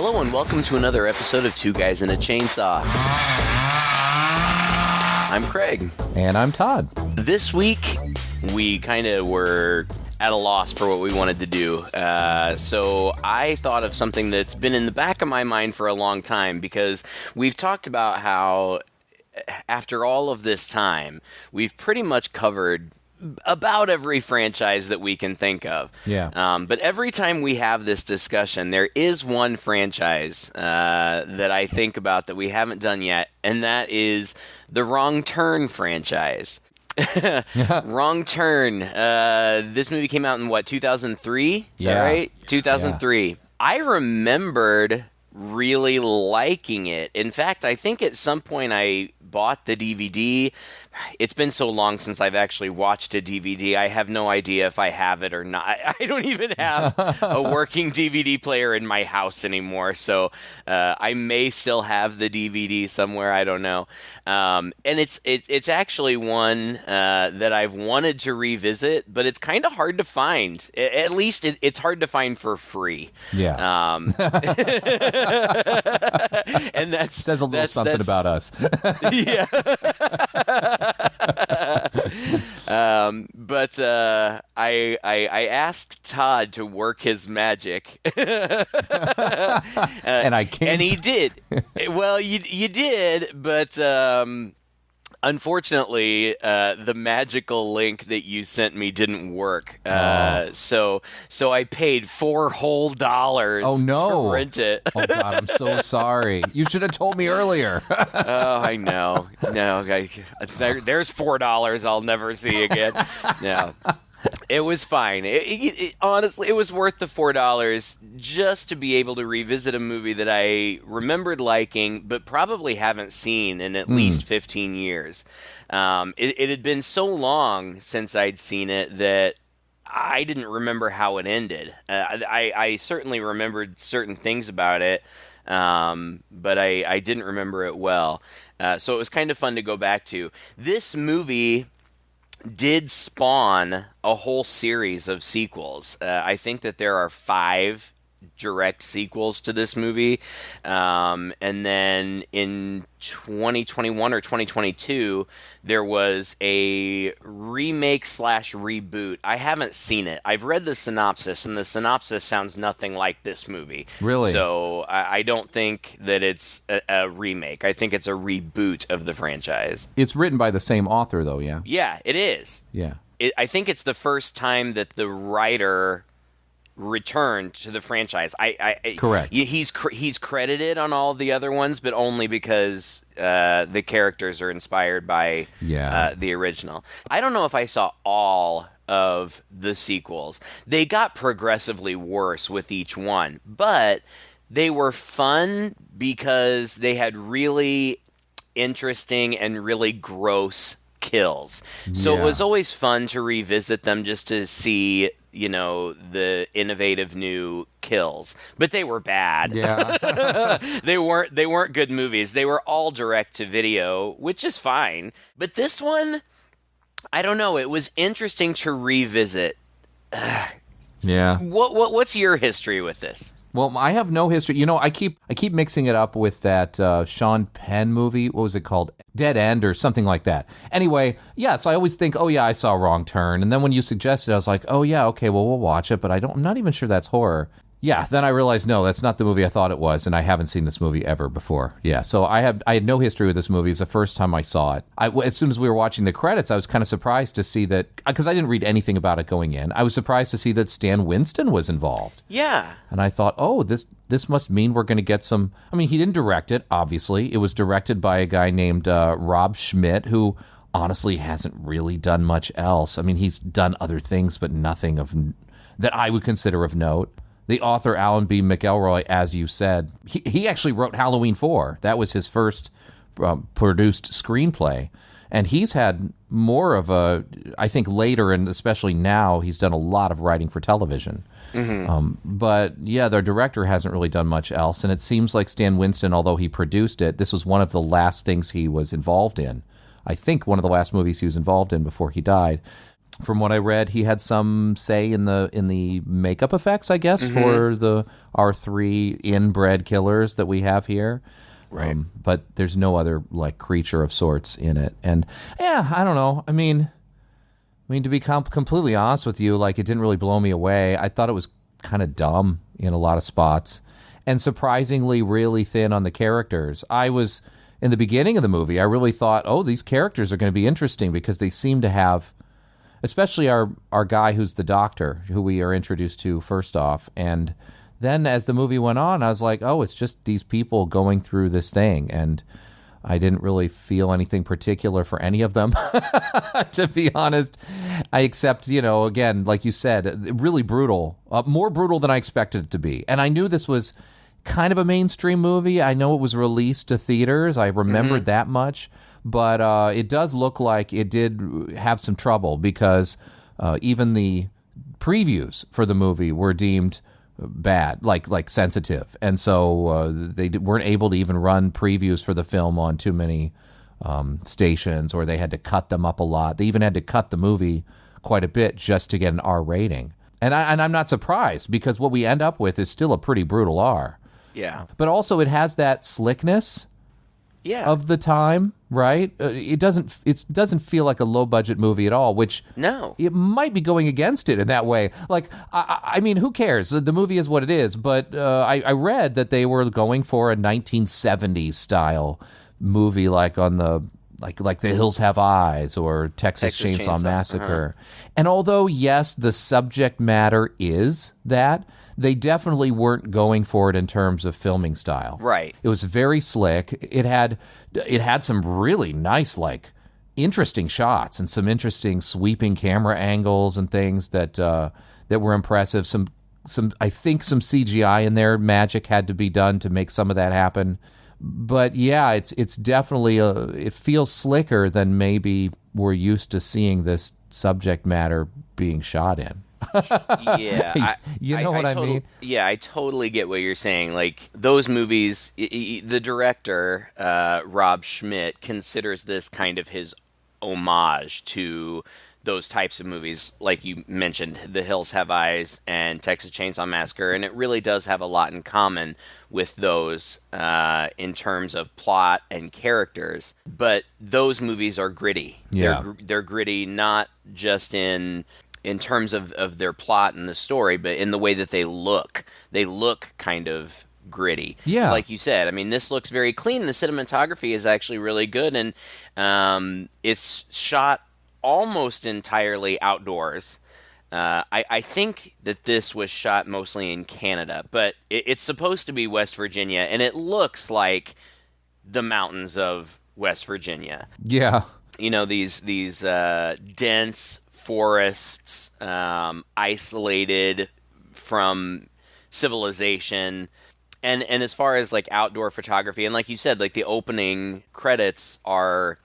Hello and welcome to another episode of Two Guys and a Chainsaw. I'm Craig. And I'm Todd. This week, we kind of were at a loss for what we wanted to do. So I thought of something that's been in the back of my mind for a long time, because we've talked about how after all of this time, we've pretty much covered about every franchise that we can think of. Yeah. But every time we have this discussion, there is one franchise that I think about that we haven't done yet, and that is the Wrong Turn franchise. Wrong Turn. This movie came out in, 2003? Is that right? 2003. Yeah. I remembered really liking it. In fact, I think at some point I bought the DVD. It's been so long since I've actually watched a DVD. I have no idea if I have it or not. I don't even have a working DVD player in my house anymore, so I may still have the DVD somewhere. I don't know. And it's actually one that I've wanted to revisit, but it's kind of hard to find. At least it's hard to find for free. Yeah. And that says a little something about us. Yeah. But I asked Todd to work his magic. And I can't. And he did. Well, you did, but unfortunately, the magical link that you sent me didn't work. So I paid $4 whole to rent it. Oh, God, I'm so sorry. You should have told me earlier. Oh, I know. No, there's $4 I'll never see again. No. It was fine. Honestly, it was worth the $4 just to be able to revisit a movie that I remembered liking, but probably haven't seen in at least 15 years. It had been so long since I'd seen it that I didn't remember how it ended. I certainly remembered certain things about it, but I didn't remember it well. So it was kind of fun to go back to. This movie did spawn a whole series of sequels. I think that there are 5 direct sequels to this movie. And then in 2021 or 2022, there was a remake/reboot. I haven't seen it. I've read the synopsis, and the synopsis sounds nothing like this movie. Really? So I don't think that it's a remake. I think it's a reboot of the franchise. It's written by the same author, though, yeah? Yeah, it is. Yeah. I think it's the first time that the writer returned to the franchise. Correct. He's credited on all the other ones, but only because the characters are inspired by the original. I don't know if I saw all of the sequels. They got progressively worse with each one, but they were fun because they had really interesting and really gross kills. So it was always fun to revisit them just to see, the innovative new kills. But they were bad. Yeah. They weren't good movies. They were all direct to video, which is fine. But this one, I don't know, it was interesting to revisit. Yeah. What's your history with this? Well, I have no history. I keep mixing it up with that Sean Penn movie. What was it called? Dead End or something like that. Anyway, yeah, so I always think, oh, yeah, I saw Wrong Turn. And then when you suggested, I was like, oh, yeah, okay, well, we'll watch it. But I'm not even sure that's horror. Yeah, then I realized, no, that's not the movie I thought it was, and I haven't seen this movie ever before. Yeah, so I had no history with this movie. It's the first time I saw it. As soon as we were watching the credits, I was kind of surprised to see that, because I didn't read anything about it going in. I was surprised to see that Stan Winston was involved. Yeah. And I thought, oh, this must mean we're going to get some... I mean, he didn't direct it, obviously. It was directed by a guy named Rob Schmidt, who honestly hasn't really done much else. I mean, he's done other things, but nothing that I would consider of note. The author, Alan B. McElroy, as you said, he actually wrote Halloween 4. That was his first produced screenplay. And he's had more of I think later, and especially now, he's done a lot of writing for television. Mm-hmm. But yeah, their director hasn't really done much else. And it seems like Stan Winston, although he produced it, this was one of the last things he was involved in. I think one of the last movies he was involved in before he died. From what I read, he had some say in the makeup effects, I guess, for our 3 inbred killers that we have here. Right. But there's no other like creature of sorts in it. And yeah, I don't know. I mean, to be completely honest with you, like, it didn't really blow me away. I thought it was kind of dumb in a lot of spots, and surprisingly really thin on the characters. I was in the beginning of the movie, I really thought, oh, these characters are going to be interesting because they seem to have, especially our guy who's the doctor, who we are introduced to first off. And then as the movie went on, I was like, oh, it's just these people going through this thing. And I didn't really feel anything particular for any of them, to be honest. I accept, again, like you said, really brutal, more brutal than I expected it to be. And I knew this was kind of a mainstream movie. I know it was released to theaters. I remembered that much. But it does look like it did have some trouble because even the previews for the movie were deemed bad, like sensitive, and so they weren't able to even run previews for the film on too many stations, or they had to cut them up a lot. They even had to cut the movie quite a bit just to get an R rating. And I'm not surprised, because what we end up with is still a pretty brutal R. Yeah. But also it has that slickness of the time, right? It doesn't feel like a low budget movie at all, which it might be going against it in that way. Like, I mean, who cares? The movie is what it is. But I read that they were going for a 1970s style movie, like on the like The Hills Have Eyes or Texas Chainsaw Massacre. And although yes, the subject matter is that, they definitely weren't going for it in terms of filming style. Right. It was very slick. It had some really nice, like, interesting shots and some interesting sweeping camera angles and things that were impressive. Some I think some CGI in there, magic had to be done to make some of that happen. But yeah, it's definitely it feels slicker than maybe we're used to seeing this subject matter being shot in. Yeah, I mean? Yeah, I totally get what you're saying. Like, those movies, the director, Rob Schmidt, considers this kind of his homage to those types of movies, like you mentioned, The Hills Have Eyes and Texas Chainsaw Massacre, and it really does have a lot in common with those in terms of plot and characters. But those movies are gritty. Yeah. They're gritty not just in terms of their plot and the story, but in the way that they look. They look kind of gritty. Yeah. Like you said, I mean, this looks very clean. The cinematography is actually really good, and it's shot almost entirely outdoors. I think that this was shot mostly in Canada, but it's supposed to be West Virginia, and it looks like the mountains of West Virginia. Yeah. These dense forests, isolated from civilization, and as far as like outdoor photography, and like you said, like the opening credits are,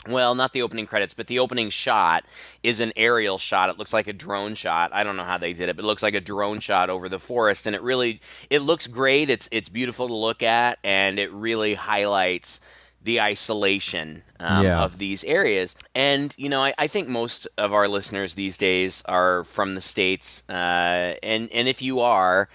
well, not the opening credits, but the opening shot is an aerial shot. It looks like a drone shot. I don't know how they did it, but it looks like a drone shot over the forest, and it looks great. It's beautiful to look at, and it really highlights the isolation of these areas. And, I think most of our listeners these days are from the States. And if you are,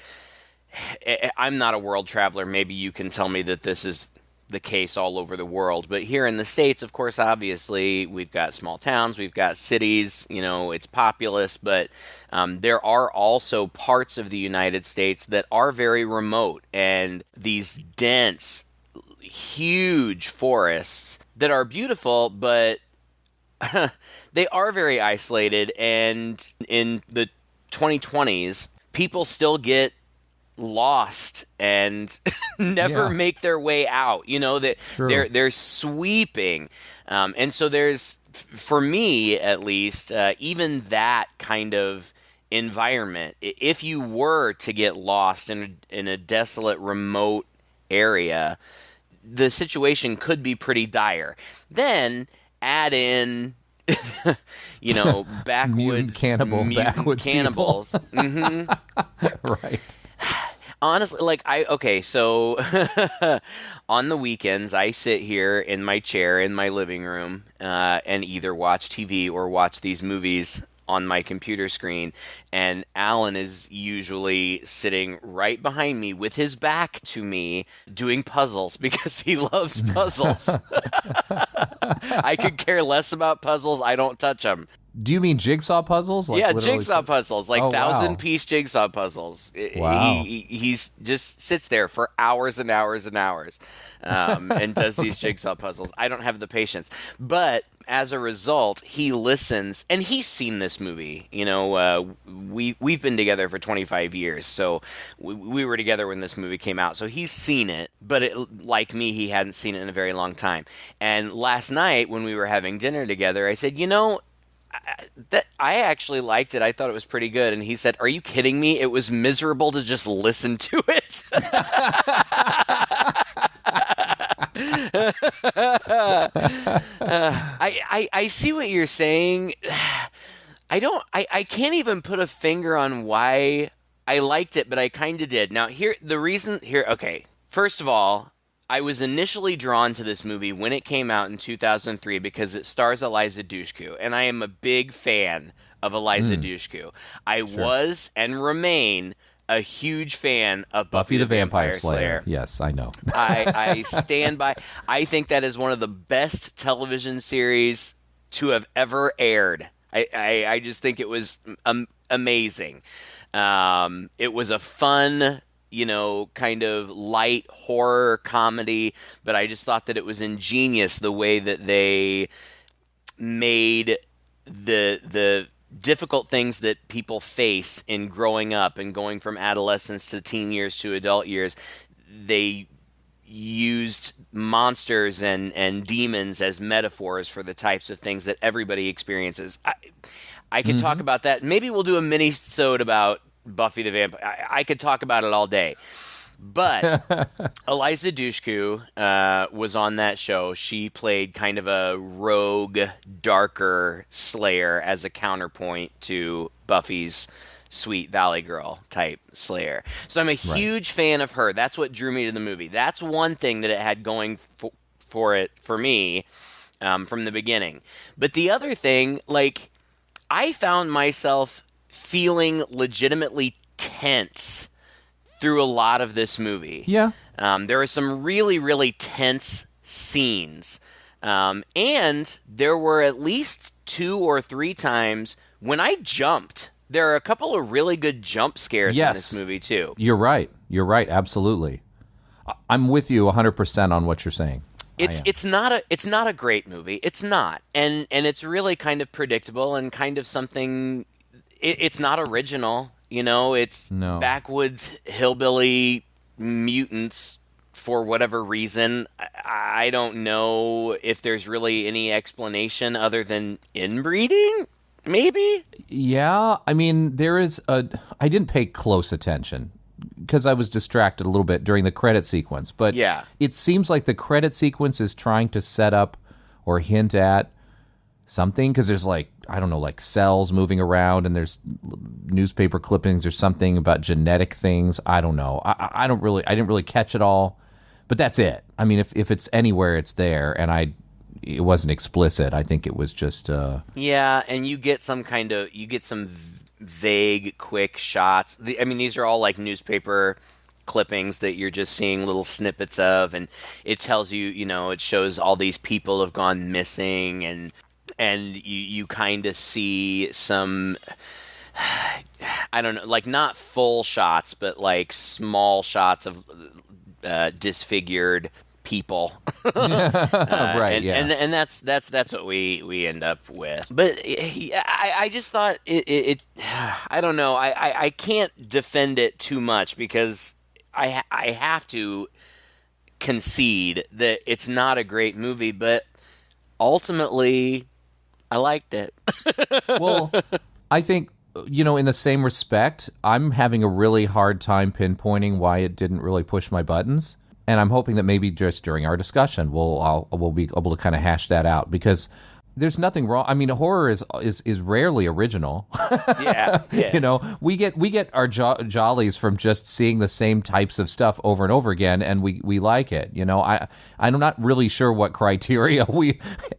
I'm not a world traveler. Maybe you can tell me that this is the case all over the world. But here in the States, of course, obviously, we've got small towns, we've got cities, it's populous. But there are also parts of the United States that are very remote. And these dense, huge forests that are beautiful, but they are very isolated, and in the 2020s, people still get lost and never make their way out. That they're sweeping, and so there's, for me at least, even that kind of environment. If you were to get lost in a desolate, remote area, the situation could be pretty dire. Then add in, backwoods mutant backwoods cannibals. Mm-hmm. Right. Honestly, so on the weekends, I sit here in my chair in my living room and either watch TV or watch these movies on my computer screen, and Alan is usually sitting right behind me with his back to me doing puzzles because he loves puzzles. I could care less about puzzles. I don't touch them. Do you mean jigsaw puzzles? Yeah, jigsaw puzzles, like 1,000-piece jigsaw puzzles. Wow. He's just sits there for hours and hours and hours and does these jigsaw puzzles. I don't have the patience. But as a result, he listens, and he's seen this movie. You know, we've been together for 25 years, so we were together when this movie came out. So he's seen it, but like me, he hadn't seen it in a very long time. And last night when we were having dinner together, I said, you know, I actually liked it. I thought it was pretty good. And he said, "Are you kidding me? It was miserable to just listen to it." I see what you're saying. I can't even put a finger on why I liked it, but I kind of did. Now, okay. First of all, I was initially drawn to this movie when it came out in 2003 because it stars Eliza Dushku, and I am a big fan of Eliza Dushku. I was and remain a huge fan of Buffy the Vampire Slayer. Yes, I know. I stand by. I think that is one of the best television series to have ever aired. I just think it was amazing. It was a fun, you know, kind of light horror comedy, but I just thought that it was ingenious the way that they made the difficult things that people face in growing up and going from adolescence to teen years to adult years. They used monsters and demons as metaphors for the types of things that everybody experiences. I could talk about that. Maybe we'll do a mini-sode about Buffy the Vampire. I could talk about it all day. But Eliza Dushku was on that show. She played kind of a rogue, darker Slayer as a counterpoint to Buffy's sweet Valley Girl type Slayer. So I'm a huge fan of her. That's what drew me to the movie. That's one thing that it had going for me from the beginning. But the other thing, like, I found myself feeling legitimately tense through a lot of this movie. Yeah. There are some really, really tense scenes. And there were at least 2 or 3 times when I jumped. There are a couple of really good jump scares in this movie, too. You're right. You're right. Absolutely. I'm with you 100% on what you're saying. It's not a great movie. It's not. And it's really kind of predictable and kind of something. It's not original. You know, it's backwoods hillbilly mutants for whatever reason. I don't know if there's really any explanation other than inbreeding, maybe? Yeah, I mean, I didn't pay close attention because I was distracted a little bit during the credit sequence. But it seems like the credit sequence is trying to set up or hint at something, because there's like cells moving around and there's newspaper clippings or something about genetic things. I don't know. I didn't really catch it all, but that's it. I mean, if it's anywhere, it's there, and it wasn't explicit. I think it was just and you get some vague, quick shots. These are all like newspaper clippings that you're just seeing little snippets of, and it tells you, it shows all these people have gone missing, and you kind of see some, I don't know, like not full shots, but like small shots of disfigured people. Right. And that's what we end up with. But I just thought it I don't know. I can't defend it too much because I have to concede that it's not a great movie, but ultimately I liked it. Well, I think, in the same respect, I'm having a really hard time pinpointing why it didn't really push my buttons. And I'm hoping that maybe just during our discussion, we'll be able to kind of hash that out, because there's nothing wrong. I mean, horror is rarely original. Yeah. You know, we get our jollies from just seeing the same types of stuff over and over again, and we like it. You know, I'm not really sure what criteria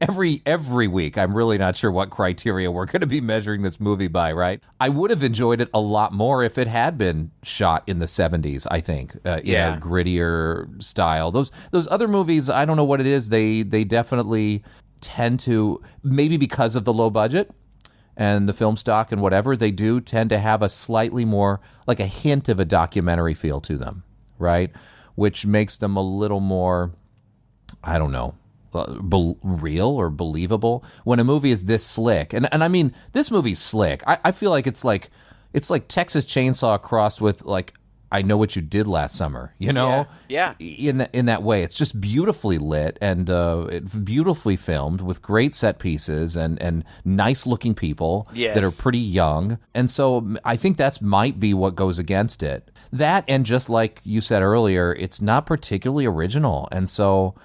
every week. I'm really not sure what criteria we're going to be measuring this movie by. Right? I would have enjoyed it a lot more if it had been shot in the 70s. I think in a grittier style. Those other movies, I don't know what it is. They definitely tend to, maybe because of the low budget and the film stock and whatever, they do tend to have a slightly more, like a hint of a documentary feel to them, right? Which makes them a little more, I don't know, real or believable. When a movie is this slick, and I mean, this movie's slick. I feel like it's like Texas Chainsaw crossed with like I Know What You Did Last Summer, you know? Yeah. In that way. It's just beautifully lit and beautifully filmed with great set pieces and nice-looking people that are pretty young. And so I think that's might be what goes against it. That, and just like you said earlier, it's not particularly original. And so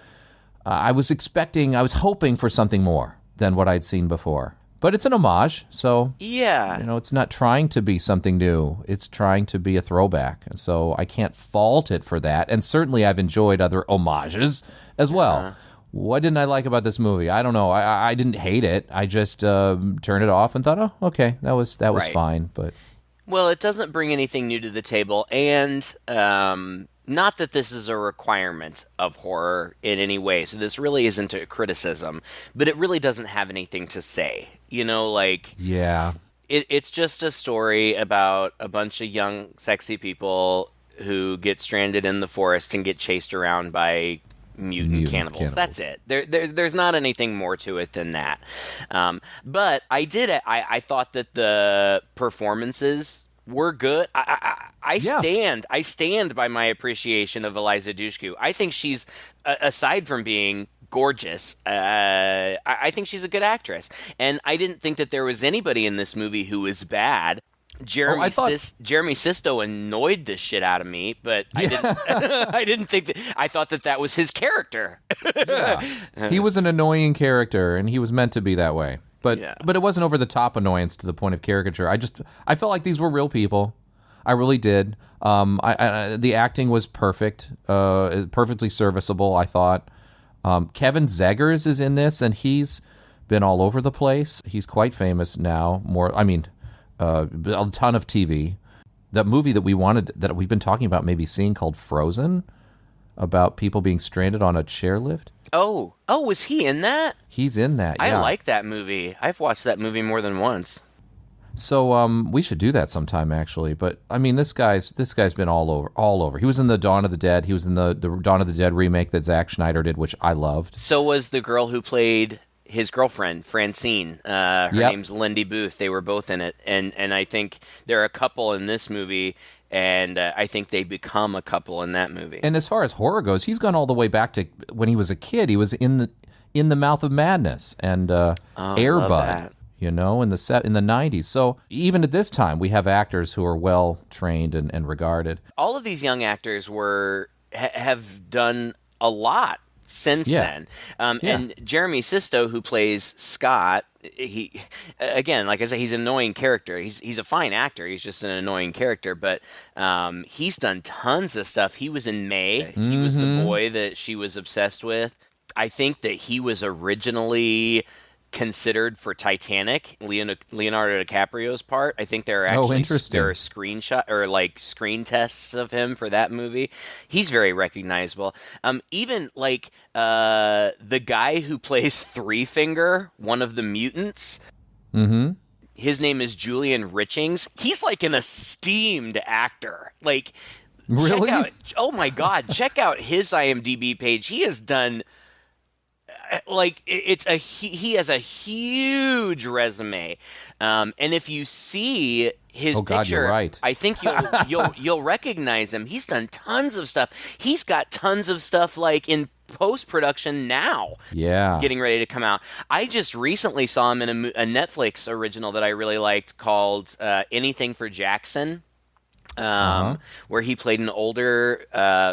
I was hoping for something more than what I'd seen before. But it's an homage, so it's not trying to be something new. It's trying to be a throwback, and so I can't fault it for that. And certainly, I've enjoyed other homages as well. What didn't I like about this movie? I don't know. I didn't hate it. I just turned it off and thought, oh, okay, that was fine. But it doesn't bring anything new to the table, and not that this is a requirement of horror in any way. So this really isn't a criticism, but it really doesn't have anything to say. You know, like... Yeah. It's just a story about a bunch of young, sexy people who get stranded in the forest and get chased around by mutant cannibals. That's it. There's not anything more to it than that. But I thought that the performances were good. I stand by my appreciation of Eliza Dushku. I think she's, aside from being gorgeous, I think she's a good actress. And I didn't think that there was anybody in this movie who was bad. Jeremy Sisto annoyed the shit out of me, but I didn't. I didn't think that. I thought that was his character. He was an annoying character, and he was meant to be that way. But it wasn't over the top annoyance to the point of caricature. I felt like these were real people. I really did. The acting was perfect, perfectly serviceable, I thought. Kevin Zegers is in this, and he's been all over the place. He's quite famous now. A ton of TV. That movie that we've been talking about maybe seeing, called Frozen, about people being stranded on a chairlift. Oh, was he in that? He's in that, yeah. I like that movie. I've watched that movie more than once. So we should do that sometime, actually. But I mean, this guy's been all over. He was in the Dawn of the Dead. He was in the Dawn of the Dead remake that Zack Snyder did, which I loved. So was the girl who played his girlfriend, Francine. Her name's Lindy Booth. They were both in it, and I think they're a couple in this movie, and I think they become a couple in that movie. And as far as horror goes, he's gone all the way back to when he was a kid. He was in the Mouth of Madness and Air Bud. You know, in the 90s. So even at this time, we have actors who are well trained and regarded. All of these young actors have done a lot since then. And Jeremy Sisto, who plays Scott, he, again, like I said, he's an annoying character. He's a fine actor. He's just an annoying character. But he's done tons of stuff. He was in May. He was the boy that she was obsessed with. I think that he was originally considered for Titanic, Leonardo DiCaprio's part. I think there are actually there are screenshot or like screen tests of him for that movie. He's very recognizable. Even like the guy who plays Three Finger, one of the mutants. Mm-hmm. His name is Julian Richings. He's like an esteemed actor. Like, really? Oh my God! Check out his IMDb page. He has done. Like he has a huge resume, and if you see his picture, God, you're right. I think you'll recognize him. He's done tons of stuff. He's got tons of stuff like in post-production now. Yeah, getting ready to come out. I just recently saw him in a Netflix original that I really liked called Anything for Jackson, where he played an older,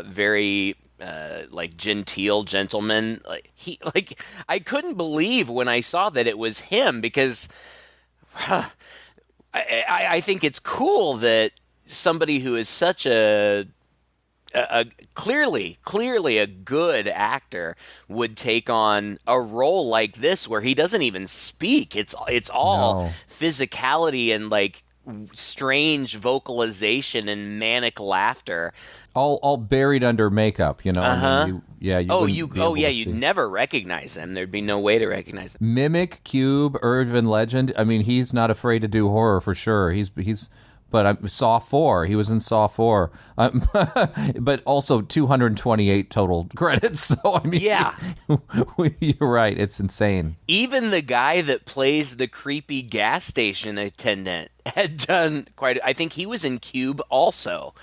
very like genteel gentleman. Like I couldn't believe when I saw that it was him, because I think it's cool that somebody who is such a clearly a good actor would take on a role like this where he doesn't even speak. It's all physicality and like strange vocalization and manic laughter, all buried under makeup, you know. I mean, you'd never recognize him. There'd be no way to recognize him. Mimic, Cube, Urban Legend. I mean, he's not afraid to do horror for sure. But Saw 4. He was in Saw 4. But also 228 total credits. So, I mean, yeah. You're right. It's insane. Even the guy that plays the creepy gas station attendant had done I think he was in Cube also.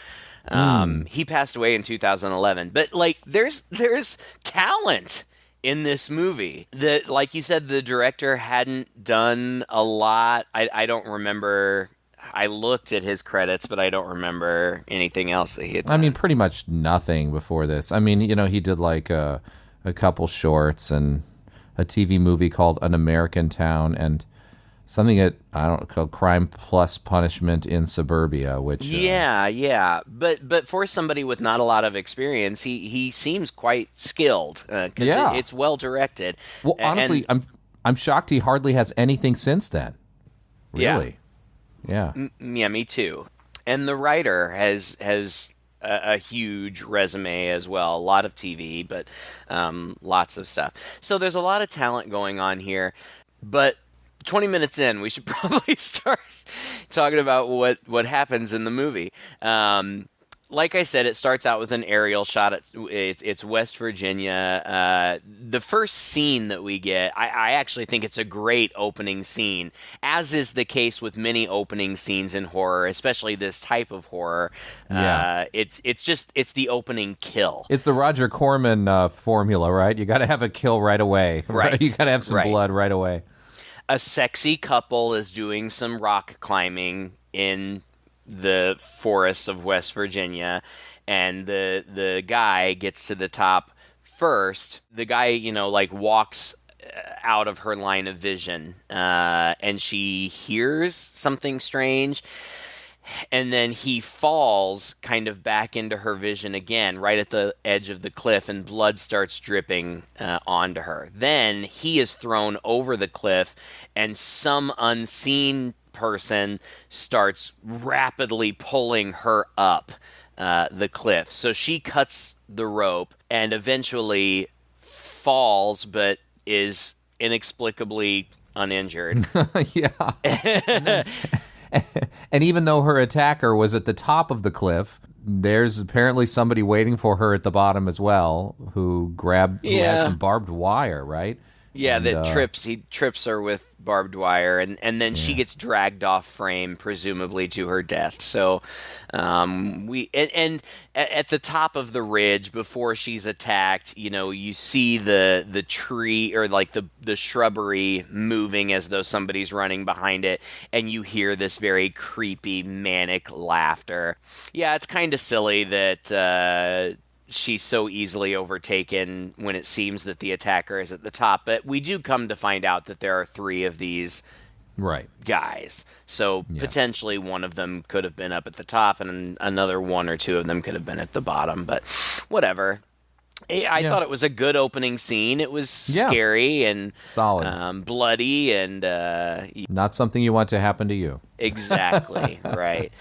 He passed away in 2011. But, like, there's talent in this movie. That, like you said, the director hadn't done a lot. I don't remember... I looked at his credits, but I don't remember anything else that he had done. I mean, pretty much nothing before this. I mean, you know, he did like a couple shorts and a TV movie called An American Town and something that called Crime Plus Punishment in Suburbia, which but for somebody with not a lot of experience, he seems quite skilled because it's well directed. Well, honestly, I'm shocked he hardly has anything since then. Really. Yeah. Yeah, me too. And the writer has a huge resume as well. A lot of TV, but lots of stuff. So there's a lot of talent going on here. But 20 minutes in, we should probably start talking about what happens in the movie. Like I said, it starts out with an aerial shot. It's West Virginia. The first scene that we get, I actually think it's a great opening scene, as is the case with many opening scenes in horror, especially this type of horror. Yeah. It's the opening kill. It's the Roger Corman formula, right? You got to have a kill right away. Right. You got to have some blood right away. A sexy couple is doing some rock climbing in the forests of West Virginia, and the guy gets to the top first. The guy, you know, like walks out of her line of vision, and she hears something strange, and then he falls kind of back into her vision again, right at the edge of the cliff, and blood starts dripping onto her. Then he is thrown over the cliff, and some unseen person starts rapidly pulling her up the cliff. So she cuts the rope and eventually falls, but is inexplicably uninjured. Yeah. And even though her attacker was at the top of the cliff, there's apparently somebody waiting for her at the bottom as well, who has some barbed wire, right? Yeah, he trips her with barbed wire, and then she gets dragged off frame, presumably to her death. So, and at the top of the ridge before she's attacked, you know, you see the tree or like the shrubbery moving as though somebody's running behind it, and you hear this very creepy manic laughter. Yeah, it's kind of silly that she's so easily overtaken when it seems that the attacker is at the top. But we do come to find out that there are 3 of these guys. So potentially one of them could have been up at the top and another 1 or 2 of them could have been at the bottom. But whatever. I thought it was a good opening scene. It was scary and solid, bloody, and not something you want to happen to you. Exactly, right.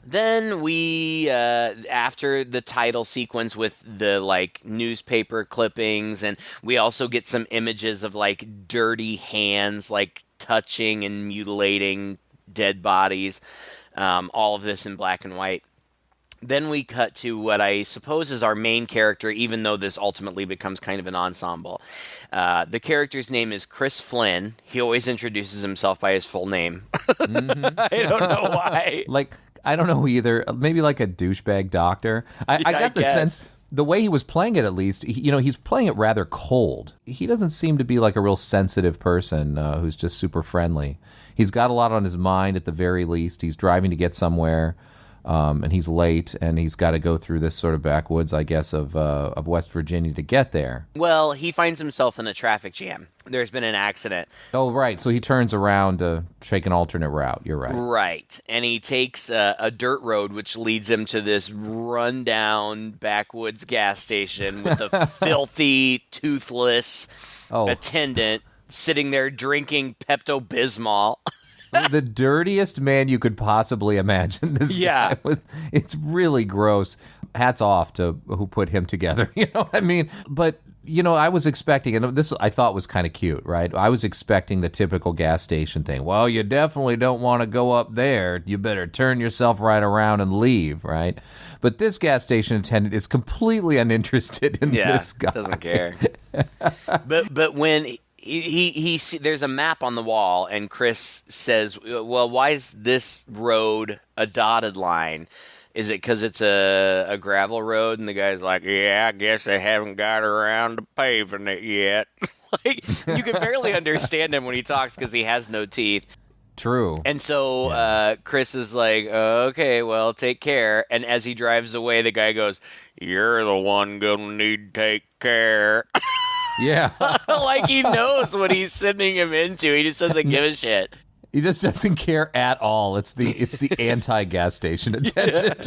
Then we, after the title sequence with the, like, newspaper clippings, and we also get some images of, like, dirty hands, like, touching and mutilating dead bodies, all of this in black and white. Then we cut to what I suppose is our main character, even though this ultimately becomes kind of an ensemble. The character's name is Chris Flynn. He always introduces himself by his full name. Mm-hmm. I don't know why. I don't know either. Maybe like a douchebag doctor. I got the sense, the way he was playing it at least, he's playing it rather cold. He doesn't seem to be like a real sensitive person who's just super friendly. He's got a lot on his mind at the very least. He's driving to get somewhere. and he's late, and he's got to go through this sort of backwoods, I guess, of West Virginia to get there. Well, he finds himself in a traffic jam. There's been an accident. Oh, right. So he turns around to take an alternate route. You're right. Right. And he takes a dirt road, which leads him to this rundown backwoods gas station with a filthy, toothless attendant sitting there drinking Pepto-Bismol. The dirtiest man you could possibly imagine. This guy it's really gross. Hats off to who put him together. You know what I mean? But I was expecting, and this I thought was kind of cute, right? I was expecting the typical gas station thing. Well, you definitely don't want to go up there. You better turn yourself right around and leave, right? But this gas station attendant is completely uninterested in this guy. Doesn't care. but when he there's a map on the wall, and Chris says, well, why is this road a dotted line? Is it because it's a gravel road? And the guy's like, yeah, I guess they haven't got around to paving it yet. Like, you can barely understand him when he talks because he has no teeth. True. And so Chris is like, okay, well, take care. And as he drives away, the guy goes, you're the one gonna need to take care. Yeah. Like he knows what he's sending him into. He just doesn't give a shit. He just doesn't care at all. It's the anti-gas station attendant.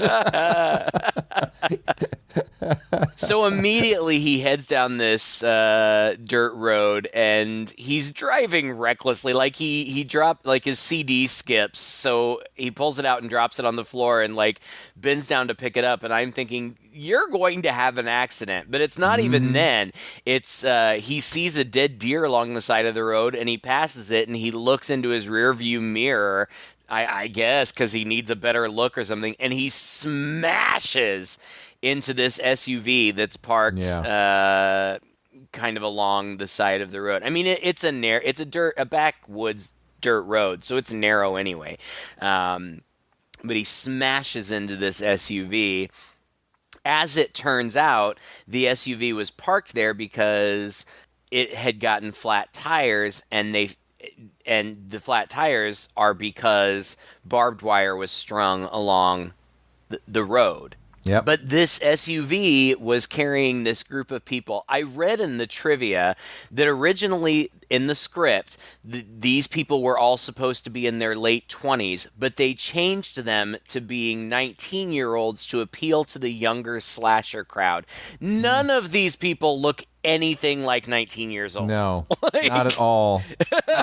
So immediately he heads down this dirt road, and he's driving recklessly. Like he dropped, like his CD skips, so he pulls it out and drops it on the floor and like bends down to pick it up. And I'm thinking, you're going to have an accident. But it's not even then. It's he sees a dead deer along the side of the road, and he passes it, and he looks into his rear view mirror, I guess because he needs a better look or something, and he smashes into this SUV that's parked kind of along the side of the road. I mean, it's a backwoods dirt road, so it's narrow anyway. But he smashes into this SUV. As it turns out, the SUV was parked there because it had gotten flat tires, and the flat tires are because barbed wire was strung along the road. Yep. But this SUV was carrying this group of people. I read in the trivia that originally in the script, these people were all supposed to be in their late 20s, but they changed them to being 19-year-olds to appeal to the younger slasher crowd. None of these people look anything like 19 years old. No, not at all.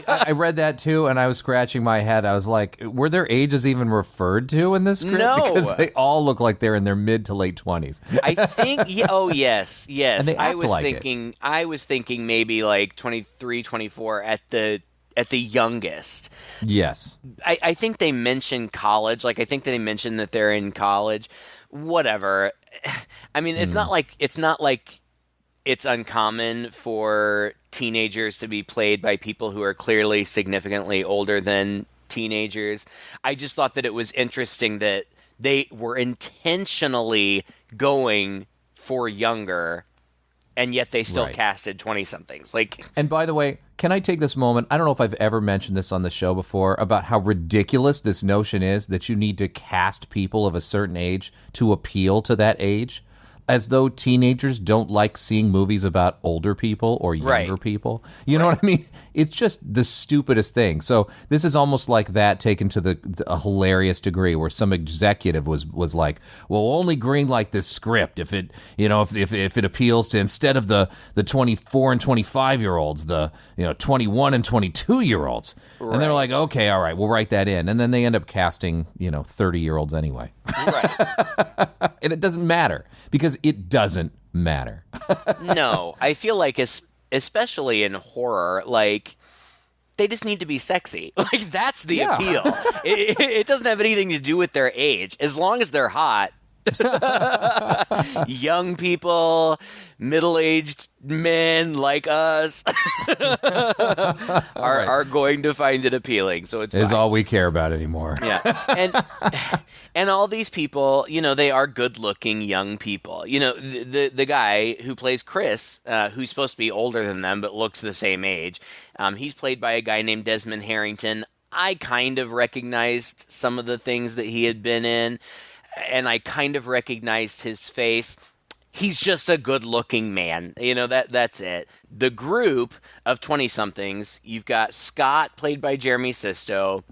I read that too, and I was scratching my head. I was like, were their ages even referred to in this script? No. Because they all look like they're in their mid to late 20s. I think, yes. And they I act was like thinking maybe like 23, 24 at the youngest. Yes. I think they mention college. Like, I think they mention that they're in college. Whatever. I mean, it's not like it's uncommon for teenagers to be played by people who are clearly significantly older than teenagers. I just thought that it was interesting that they were intentionally going for younger, and yet they still casted 20-somethings. And by the way, can I take this moment? I don't know if I've ever mentioned this on the show before about how ridiculous this notion is that you need to cast people of a certain age to appeal to that age. As though teenagers don't like seeing movies about older people or younger people. You know what I mean? It's just the stupidest thing. So this is almost like that taken to a hilarious degree, where some executive was like, well, we'll only greenlight this script if it, if it appeals to, instead of the 24 and 25-year-olds, the 21 and 22-year-olds. Right. And they're like, okay, all right, we'll write that in. And then they end up casting, 30-year-olds anyway. Right. And it doesn't matter, because it doesn't matter. No, I feel like, especially in horror, like, they just need to be sexy. Like, that's the appeal. It doesn't have anything to do with their age. As long as they're hot, young people, middle-aged men like us are going to find it appealing. So it's all we care about anymore. Yeah, and all these people, they are good-looking young people. The guy who plays Chris, who's supposed to be older than them but looks the same age, he's played by a guy named Desmond Harrington. I kind of recognized some of the things that he had been in. and I kind of recognized his face. He's just a good-looking man. That's it. The group of 20-somethings, you've got Scott, played by Jeremy Sisto,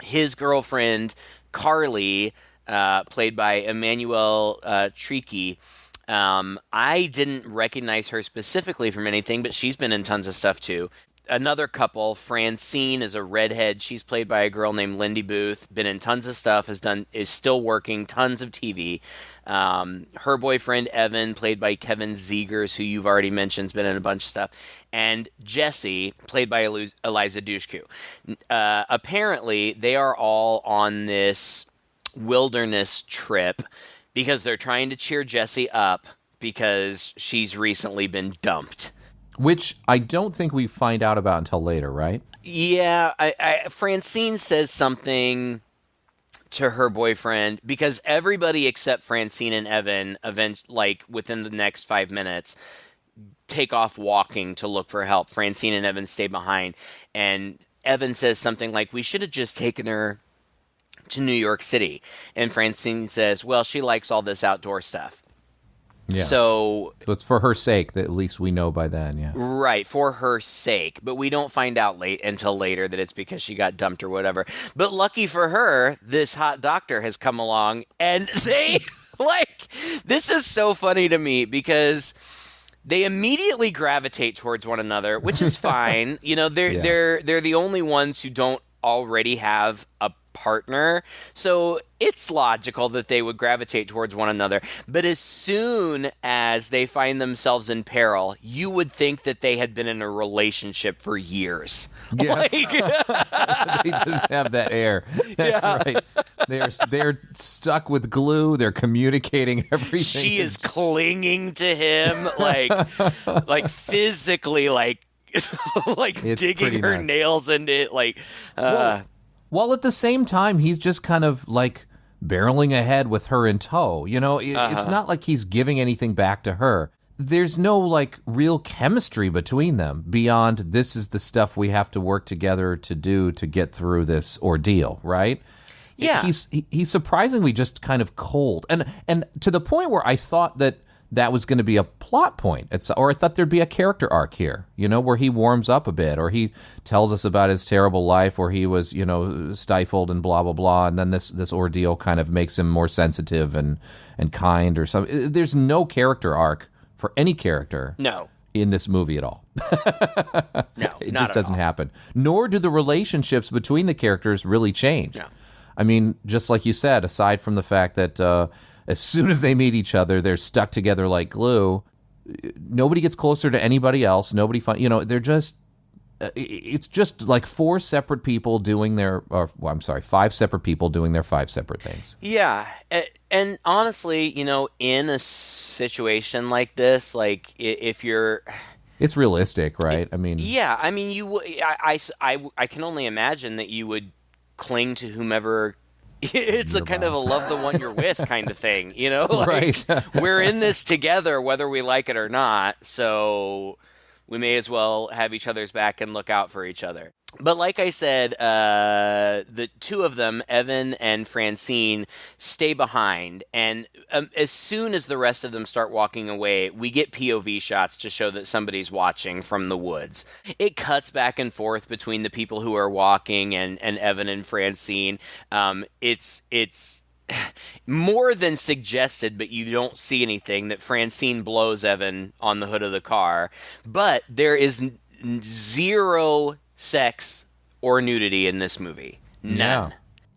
his girlfriend, Carly, played by Emmanuel Tricky. I didn't recognize her specifically from anything, but she's been in tons of stuff, too. Another couple, Francine, is a redhead. She's played by a girl named Lindy Booth. Been in tons of stuff. Is still working tons of TV. Her boyfriend Evan, played by Kevin Zegers, who you've already mentioned, has been in a bunch of stuff. And Jesse, played by Eliza Dushku. Apparently, they are all on this wilderness trip because they're trying to cheer Jessie up because she's recently been dumped. Which I don't think we find out about until later, right? Yeah, Francine says something to her boyfriend because everybody except Francine and Evan, within the next 5 minutes, take off walking to look for help. Francine and Evan stay behind, and Evan says something like, "We should have just taken her to New York City." And Francine says, "Well, she likes all this outdoor stuff." Yeah. So it's for her sake that at least we know by then, yeah. Right, for her sake. But we don't find out until later that it's because she got dumped or whatever. But lucky for her, this hot doctor has come along, and they, this is so funny to me because they immediately gravitate towards one another, which is fine. They're the only ones who don't already have a partner, so it's logical that they would gravitate towards one another. But as soon as they find themselves in peril, you would think that they had been in a relationship for years. Yes. They just have that air. That's right. They're stuck with glue. They're communicating everything. She is clinging to him like physically, It's digging her nails into it, While at the same time, he's just kind of barreling ahead with her in tow. It's not like he's giving anything back to her. There's no real chemistry between them beyond this is the stuff we have to work together to do to get through this ordeal, right? Yeah. He's surprisingly just kind of cold. And to the point where I thought that was going to be a plot point. Or I thought there'd be a character arc here, where he warms up a bit, or he tells us about his terrible life where he was, stifled and blah, blah, blah. And then this ordeal kind of makes him more sensitive and kind or something. There's no character arc for any character in this movie at all. No, it just doesn't happen. Nor do the relationships between the characters really change. No. I mean, just like you said, aside from the fact that as soon as they meet each other, they're stuck together like glue. Nobody gets closer to anybody else. Nobody they're just, it's just like five separate people doing their 5 separate things. Yeah. And honestly, in a situation like this, if you're... It's realistic, right? I mean... Yeah, I mean, I can only imagine that you would cling to whomever... It's a kind of a love the one you're with kind of thing, right. We're in this together whether we like it or not, so we may as well have each other's back and look out for each other. But like I said, the two of them, Evan and Francine, stay behind. And as soon as the rest of them start walking away, we get POV shots to show that somebody's watching from the woods. It cuts back and forth between the people who are walking and Evan and Francine. It's more than suggested, but you don't see anything, that Francine blows Evan on the hood of the car. But there is zero sex or nudity in this movie. None. Yeah.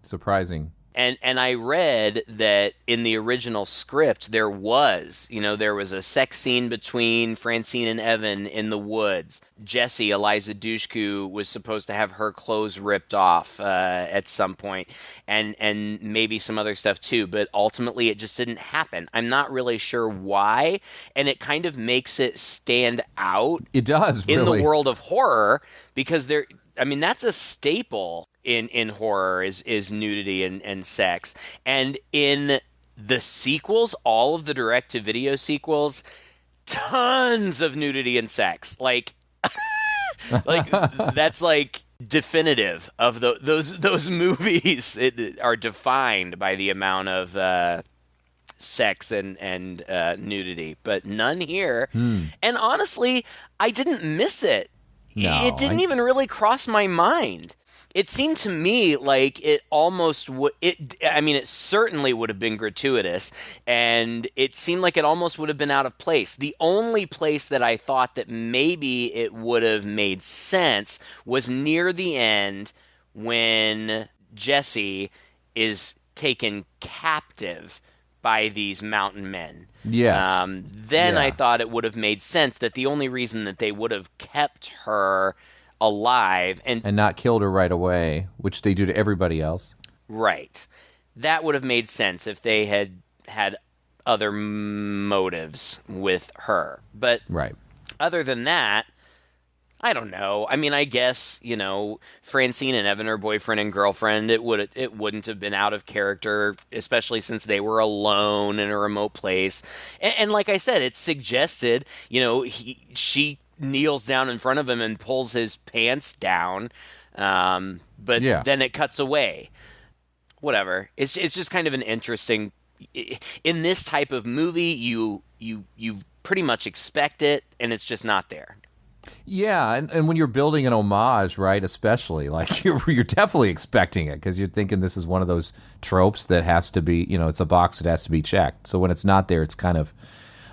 Surprising. And I read that in the original script there was a sex scene between Francine and Evan in the woods. Jessie, Eliza Dushku, was supposed to have her clothes ripped off at some point, and maybe some other stuff too, but ultimately it just didn't happen. I'm not really sure why, and it kind of makes it stand out. It does, really. In the world of horror, because that's a staple in horror is nudity and sex. And in the sequels, all of the direct-to-video sequels, tons of nudity and sex. That's definitive of those movies are defined by the amount of sex and nudity, but none here. And honestly, I didn't miss it. No, It didn't even really cross my mind. It seemed to me like it almost would. I mean, it certainly would have been gratuitous, and it seemed like it almost would have been out of place. The only place that I thought that maybe it would have made sense was near the end when Jesse is taken captive by these mountain men. Yes. Then Yeah. I thought it would have made sense that the only reason that they would have kept her alive and not killed her right away, which they do to everybody else. right, that would have made sense if they had other motives with her. But Right. other than that, I don't know. I mean, I guess, Francine and Evan are boyfriend and girlfriend. It wouldn't have been out of character, especially since they were alone in a remote place. And like I said, it's suggested, she kneels down in front of him and pulls his pants down. But Yeah. then it cuts away. Whatever. It's just kind of an interesting. In this type of movie, you pretty much expect it, and it's just not there. Yeah, and when you're building an homage, right, especially, like you're definitely expecting it because you're thinking this is one of those tropes that has to be, it's a box that has to be checked. So when it's not there, it's kind of,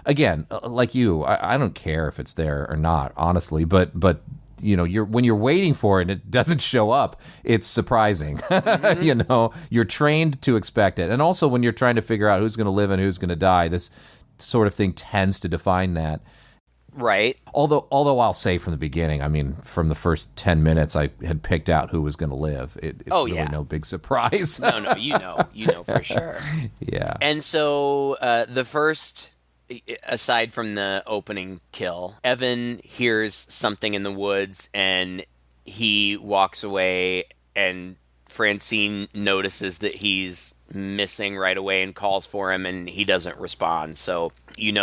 again, like you, I don't care if it's there or not, honestly, but when you're waiting for it and it doesn't show up, it's surprising. You're trained to expect it. And also when you're trying to figure out who's going to live and who's going to die, this sort of thing tends to define that. Right. Although I'll say from the beginning, I mean, from the first 10 minutes, I had picked out who was going to live. It's really no big surprise. No, you know for sure. Yeah. And so the first, aside from the opening kill, Evan hears something in the woods and he walks away, and Francine notices that he's missing right away and calls for him, and he doesn't respond. So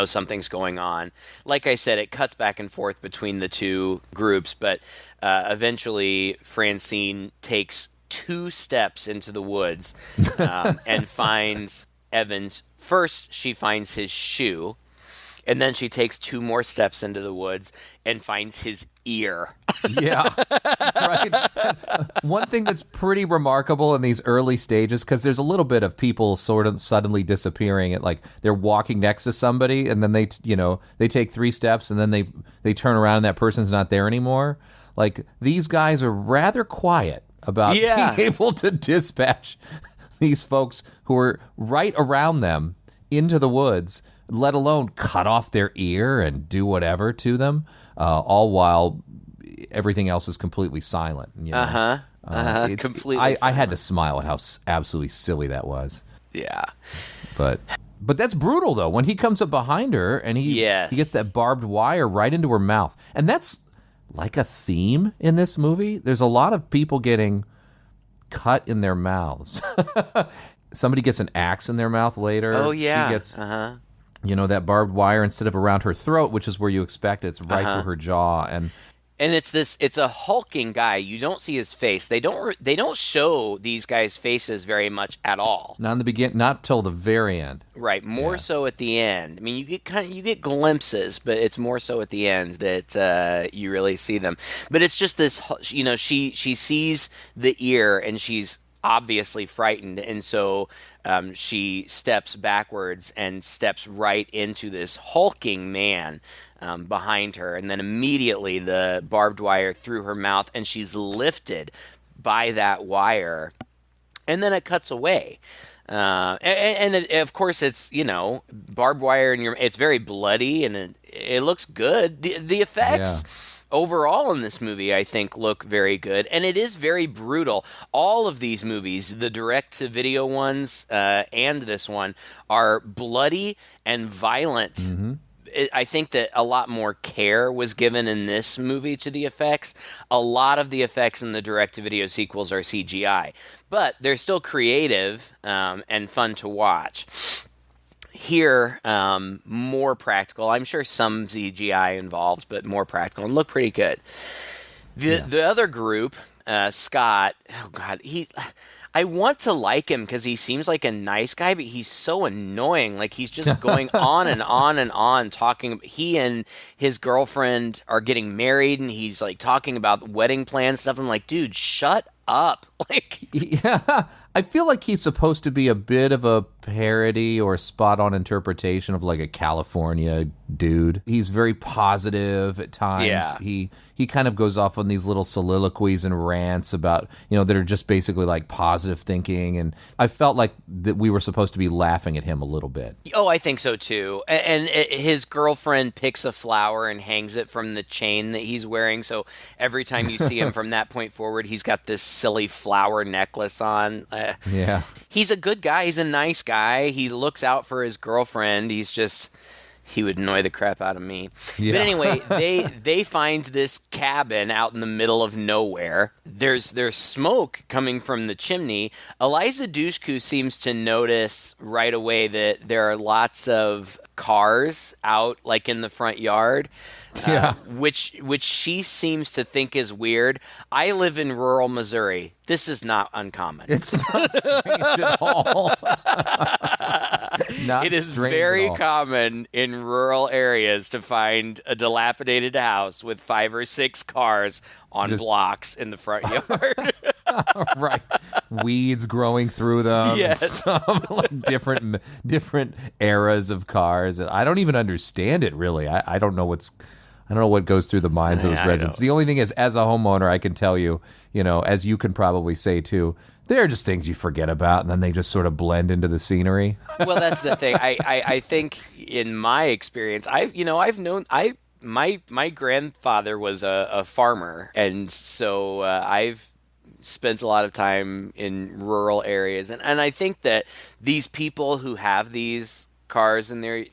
something's going on. Like I said, it cuts back and forth between the two groups, but eventually Francine takes 2 steps into the woods and finds Evan's. First, she finds his shoe, and then she takes 2 more steps into the woods and finds his ear. Yeah, right. One thing that's pretty remarkable in these early stages, because there's a little bit of people sort of suddenly disappearing. At like they're walking next to somebody, and then they take 3 steps, and then they turn around, and that person's not there anymore. Like these guys are rather quiet about being able to dispatch these folks who are right around them into the woods, let alone cut off their ear and do whatever to them, all while everything else is completely silent. Completely I had to smile at how absolutely silly that was. Yeah. But that's brutal, though, when he comes up behind her and he gets that barbed wire right into her mouth. And that's like a theme in this movie. There's a lot of people getting cut in their mouths. Somebody gets an axe in their mouth later. Oh, yeah. She gets, that barbed wire instead of around her throat, which is where you expect it. It's right through her jaw. And it's a hulking guy. You don't see his face. They don't show these guys' faces very much at all. Not in the beginning, not till the very end. Right, more so at the end. I mean, you get glimpses, but it's more so at the end that you really see them. But it's just this, she sees the ear and she's obviously frightened, and so she steps backwards and steps right into this hulking man behind her, and then immediately the barbed wire through her mouth, and she's lifted by that wire, and then it cuts away. And of course it's barbed wire, and it's very bloody, and it looks good. The effects overall in this movie, I think, look very good, and it is very brutal. All of these movies, the direct-to-video ones and this one, are bloody and violent. Mm-hmm. I think that a lot more care was given in this movie to the effects. A lot of the effects in the direct-to-video sequels are CGI, but they're still creative and fun to watch. Here, more practical. I'm sure some CGI involved, but more practical and look pretty good. The other group, Scott, oh God, I want to like him because he seems like a nice guy, but he's so annoying. Like he's just going on and on and on talking. He and his girlfriend are getting married, and he's like talking about wedding plans stuff. I'm like, dude, shut up. Like, yeah, I feel like he's supposed to be a bit of a parody or spot-on interpretation of like a California dude. He's very positive at times. Yeah. He kind of goes off on these little soliloquies and rants about, that are just basically like positive thinking. And I felt like that we were supposed to be laughing at him a little bit. Oh, I think so too. And his girlfriend picks a flower and hangs it from the chain that he's wearing. So every time you see him from that point forward, he's got this silly flower necklace on. Yeah. He's a good guy. He's a nice guy. He looks out for his girlfriend. He would annoy the crap out of me. Yeah. But anyway, they find this cabin out in the middle of nowhere. There's smoke coming from the chimney. Eliza Dushku seems to notice right away that there are lots of cars out like in the front yard. Yeah. Which she seems to think is weird. I live in rural Missouri. This is not uncommon. It's not strange at all. It is very common in rural areas to find a dilapidated house with 5 or 6 cars on blocks in the front yard. Right. Weeds growing through them. Yes. Like different eras of cars. And I don't even understand it, really. I don't know what goes through the minds of those residents. The only thing is, as a homeowner, I can tell you, as you can probably say too, there are just things you forget about, and then they just sort of blend into the scenery. Well, that's the thing. I think in my experience, my grandfather was a farmer, and so I've spent a lot of time in rural areas, and I think that these people who have these cars and they're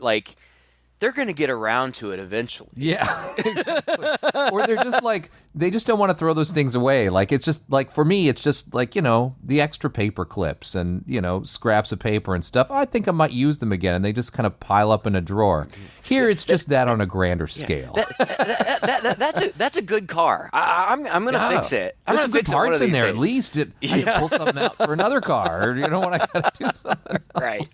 going to get around to it eventually. Yeah, exactly. Or they're just like, they just don't want to throw those things away. Like, it's just like, for me, it's just like, the extra paper clips and, scraps of paper and stuff. I think I might use them again. And they just kind of pile up in a drawer. Here, it's just that on a grander scale. That's a good car. I'm going to fix it. I'm There's going some to good fix it parts in there. days. At least I can pull something out for another car. When I got to do something else. Right.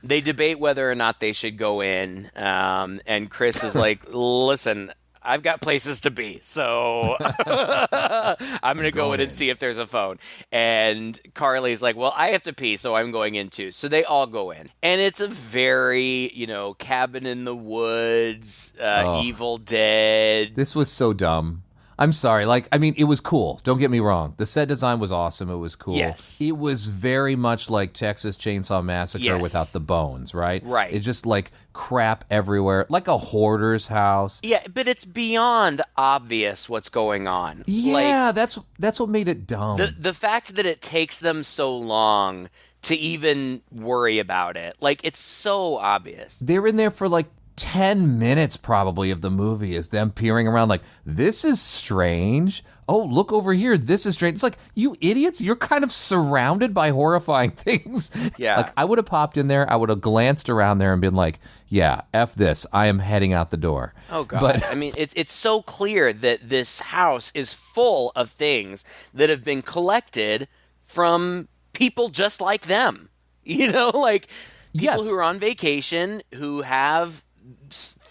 They debate whether or not they should go in, and Chris is like, listen, I've got places to be, so I'm going to go in and see if there's a phone. And Carly's like, well, I have to pee, so I'm going in too. So they all go in. And it's a very, cabin in the woods, Evil Dead. This was so dumb. I'm sorry. It was cool. Don't get me wrong. The set design was awesome. It was cool. Yes. It was very much like Texas Chainsaw Massacre without the bones, right? Right. It's just like crap everywhere, like a hoarder's house. Yeah, but it's beyond obvious what's going on. Yeah, that's what made it dumb. The fact that it takes them so long to even worry about it, it's so obvious. They're in there for 10 minutes probably of the movie is them peering around like, this is strange. Oh, look over here. This is strange. It's like, you idiots, you're kind of surrounded by horrifying things. Yeah. I would have popped in there. I would have glanced around there and been like, yeah, F this. I am heading out the door. Oh, God. But it's so clear that this house is full of things that have been collected from people just like them. People who are on vacation, who have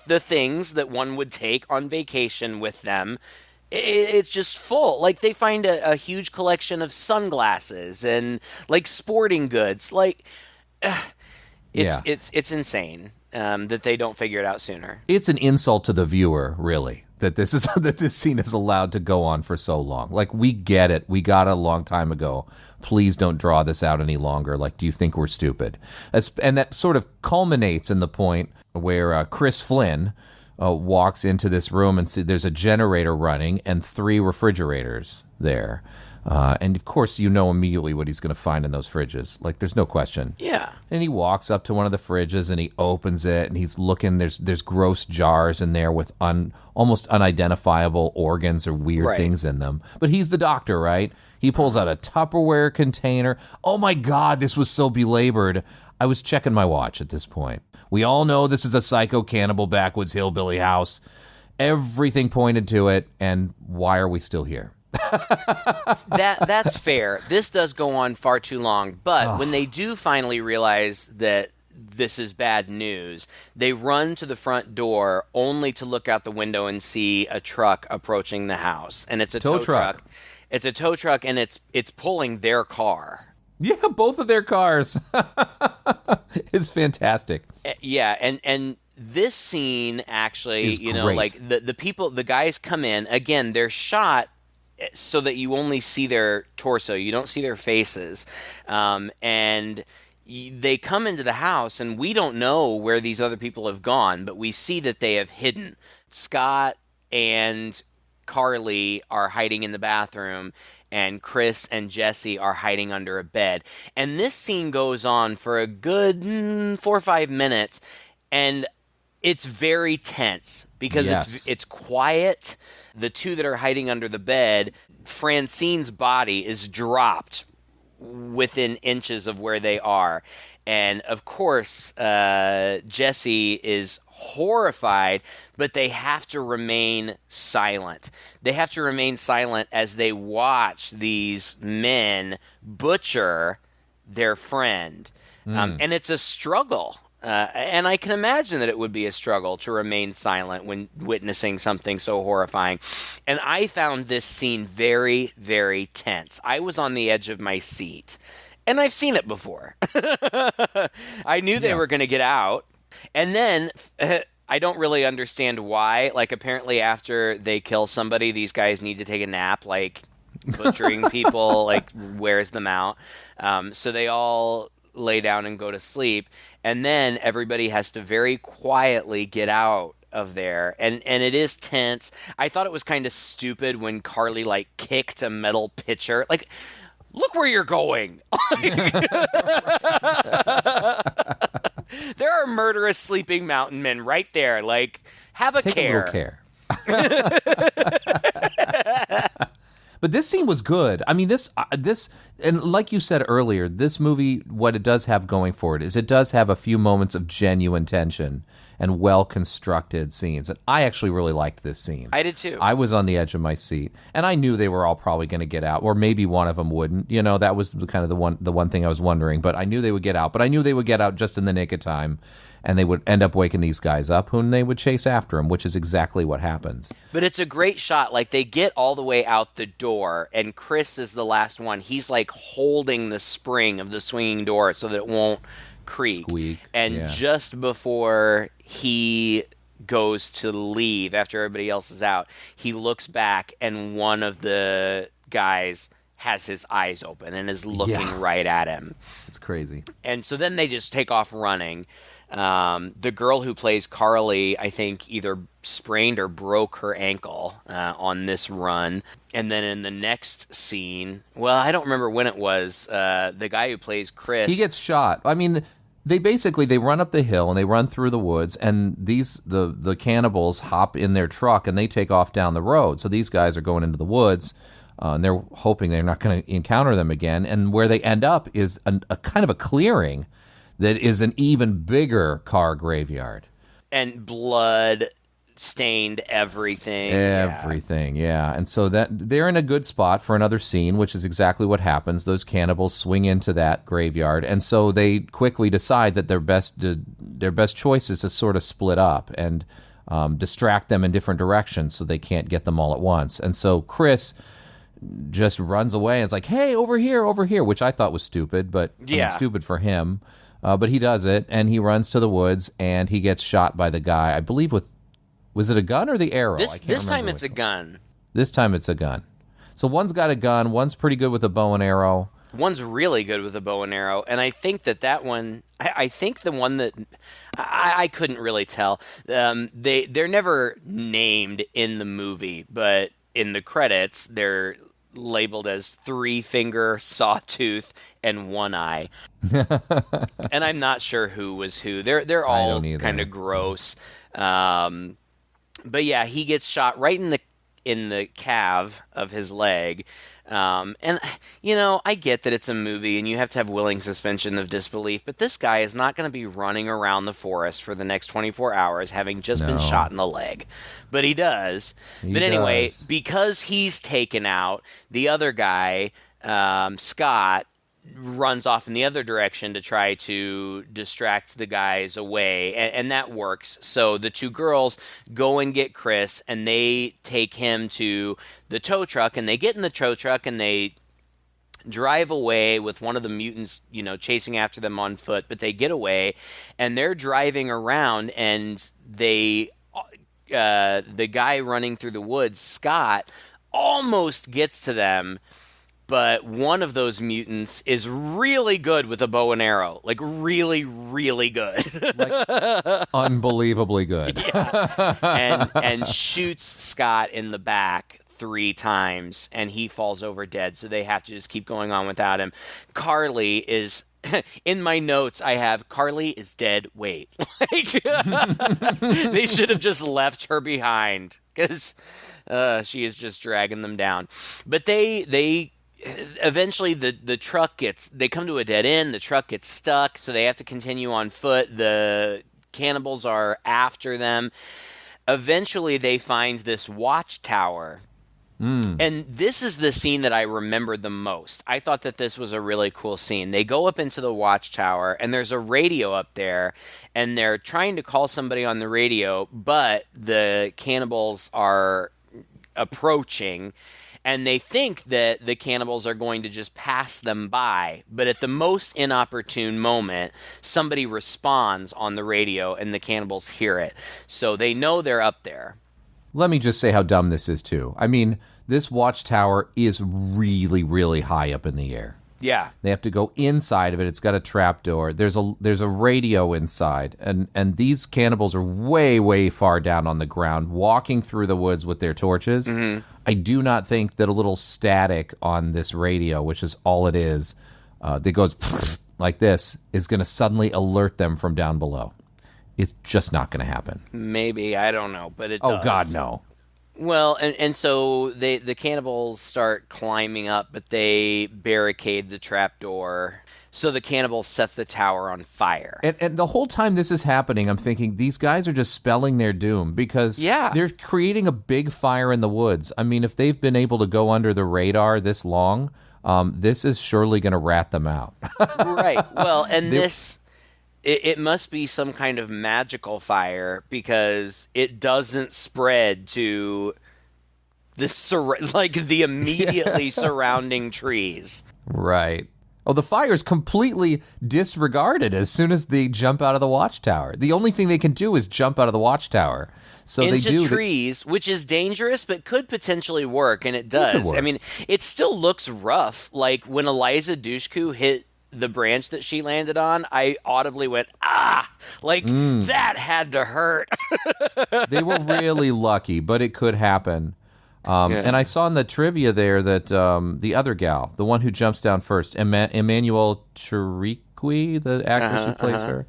the things that one would take on vacation with them. It's just full. They find a huge collection of sunglasses and sporting goods. It's insane that they don't figure it out sooner. it's an insult to the viewer, really, that this scene is allowed to go on for so long. We get it. We got it a long time ago. Please don't draw this out any longer. Do you think we're stupid? And that sort of culminates in the point where Chris Flynn walks into this room and there's a generator running and 3 refrigerators there. And of course, immediately what he's going to find in those fridges. There's no question. Yeah. And he walks up to one of the fridges and he opens it and he's looking. There's gross jars in there with almost unidentifiable organs or weird things in them. But he's the doctor, right? He pulls out a Tupperware container. Oh my God, this was so belabored. I was checking my watch at this point. We all know this is a psycho cannibal backwoods hillbilly house. Everything pointed to it. And why are we still here? That's fair. This does go on far too long, but when they do finally realize that this is bad news, they run to the front door only to look out the window and see a truck approaching the house, and it's a tow truck. It's a tow truck, and it's pulling their car. Yeah, both of their cars. It's fantastic. Yeah, and this scene actually, Great. like the guys come in again. They're shot so that you only see their torso, you don't see their faces, and they come into the house, and we don't know where these other people have gone, but we see that they have hidden. Scott and Carly are hiding in the bathroom, and Chris and Jesse are hiding under a bed. And this scene goes on for a good 4 or 5 minutes, and it's very tense because it's quiet. The two that are hiding under the bed, Francine's body is dropped within inches of where they are. And of course, Jesse is horrified, but they have to remain silent. They have to remain silent as they watch these men butcher their friend. And it's a struggle. And I can imagine that it would be a struggle to remain silent when witnessing something so horrifying. And I found this scene very, very tense. I was on the edge of my seat. And I've seen it before. I knew they were going to get out. And then I don't really understand why. Like, apparently after they kill somebody, these guys need to take a nap. Like, butchering people, like, wears them out. So they all lay down and go to sleep. And then everybody has to very quietly get out of there. And it is tense. I thought it was kind of stupid when Carly, like, kicked a metal pitcher. Like, look where you're going. There are murderous sleeping mountain men right there. Like, have a Take care. a little care. But this scene was good. I mean, this, and like you said earlier, this movie, what it does have going for it is it does have a few moments of genuine tension and well-constructed scenes. And I actually really liked this scene. I did too. I was on the edge of my seat, and I knew they were all probably going to get out, or maybe one of them wouldn't. You know, that was kind of the one thing I was wondering. But I knew they would get out. But I knew they would get out just in the nick of time, and they would end up waking these guys up, whom they would chase after them, which is exactly what happens. But it's a great shot. Like, they get all the way out the door, and Chris is the last one. He's, like, holding the spring of the swinging door so that it won't creak. Squeak. And just before he goes to leave, after everybody else is out, he looks back, and one of the guys has his eyes open and is looking right at him. It's crazy. And so then they just take off running. The girl who plays Carly, I think, either sprained or broke her ankle on this run. And then in the next scene, well, I don't remember when it was, the guy who plays Chris... He gets shot. I mean, they run up the hill and they run through the woods, and the cannibals hop in their truck and they take off down the road. So these guys are going into the woods, and they're hoping they're not going to encounter them again. And where they end up is a kind of a clearing that is an even bigger car graveyard. And blood stained everything. Everything, yeah. And so that they're in a good spot for another scene, which is exactly what happens. Those cannibals swing into that graveyard, and so they quickly decide that their best choice is to sort of split up and distract them in different directions so they can't get them all at once. And so Chris just runs away and is like, "Hey, over here," which I thought was stupid, but stupid for him. But he does it, and he runs to the woods, and he gets shot by the guy, I believe was it a gun or the arrow? This time it's a gun. This time it's a gun. So one's got a gun, one's pretty good with a bow and arrow. One's really good with a bow and arrow, and I think that one, I think the one that, I couldn't really tell. They're never named in the movie, but in the credits, they're labeled as 3-finger, sawtooth, and 1 eye. And I'm not sure who was who. They're all kind of gross. But yeah, he gets shot right in the calf of his leg. And, I get that it's a movie and you have to have willing suspension of disbelief, but this guy is not going to be running around the forest for the next 24 hours having just been shot in the leg. But he does. But anyway, because he's taken out, the other guy, Scott, runs off in the other direction to try to distract the guys away, and that works. So the two girls go and get Chris, and they take him to the tow truck, and they get in the tow truck, and they drive away with one of the mutants, chasing after them on foot, but they get away, and they're driving around, and the guy running through the woods, Scott, almost gets to them. But one of those mutants is really good with a bow and arrow. Like, really, really good. Like, unbelievably good. Yeah. And shoots Scott in the back 3 times, and he falls over dead, so they have to just keep going on without him. Carly is... In my notes, I have, Carly is dead. Wait. Like, they should have just left her behind, because she is just dragging them down. But they eventually the truck they come to a dead end, the truck gets stuck, so they have to continue on foot. The cannibals are after them. Eventually they find this watchtower. And this is the scene that I remembered the most. I thought that this was a really cool scene. They go up into the watchtower, and there's a radio up there, and they're trying to call somebody on the radio, but the cannibals are approaching, and they think that the cannibals are going to just pass them by. But at the most inopportune moment, somebody responds on the radio, and the cannibals hear it. So they know they're up there. Let me just say how dumb this is, too. I mean, this watchtower is really, really high up in the air. Yeah. They have to go inside of it. It's got a trapdoor. There's a radio inside. And these cannibals are way, way far down on the ground, walking through the woods with their torches. Mm-hmm. I do not think that a little static on this radio, which is all it is, that goes like this, is going to suddenly alert them from down below. It's just not going to happen. Maybe. I don't know. But it does. Oh, God, no. Well, and so the cannibals start climbing up, but they barricade the trapdoor. So the cannibals set the tower on fire. And the whole time this is happening, I'm thinking, these guys are just spelling their doom, because they're creating a big fire in the woods. I mean, if they've been able to go under the radar this long, this is surely going to rat them out. Right. Well, and It must be some kind of magical fire, because it doesn't spread to the immediately surrounding trees. Right. Oh, the fire's completely disregarded as soon as they jump out of the watchtower. The only thing they can do is jump out of the watchtower. So into they do trees, which is dangerous, but could potentially work, and it does. I mean, it still looks rough. Like when Eliza Dushku hit the branch that she landed on, I audibly went, that had to hurt. They were really lucky, but it could happen. And I saw in the trivia there that the other gal, the one who jumps down first, Emmanuel Chiriqui, the actress who plays her,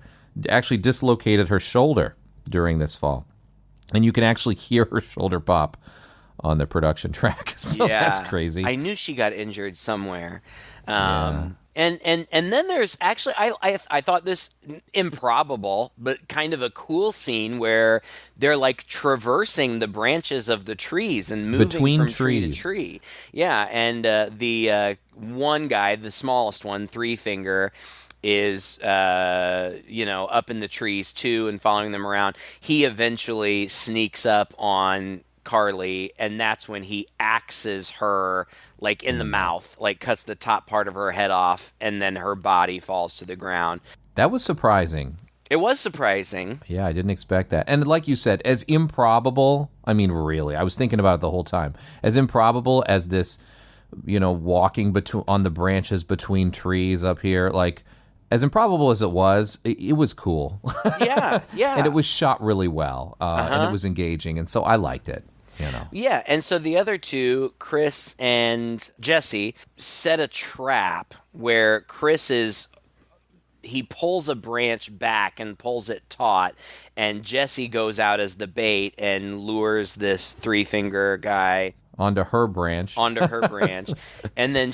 actually dislocated her shoulder during this fall. And you can actually hear her shoulder pop on the production track. So that's crazy. I knew she got injured somewhere. And then there's actually, I thought this improbable, but kind of a cool scene where they're like traversing the branches of the trees and moving between from trees. Tree to tree. Yeah, and the one guy, the smallest one, Three Finger, is up in the trees too and following them around. He eventually sneaks up on Carly, and that's when he axes her like in the mouth, like cuts the top part of her head off, and then her body falls to the ground. That was surprising. It was surprising. Yeah, I didn't expect that. And like you said, as improbable, I mean, really, I was thinking about it the whole time. As improbable as this, walking on the branches between trees up here, like, as improbable as it was cool. Yeah. And it was shot really well, and it was engaging, and so I liked it. Yeah, and so the other two, Chris and Jesse, set a trap where he pulls a branch back and pulls it taut, and Jesse goes out as the bait and lures this Three Finger guy. onto her branch. And then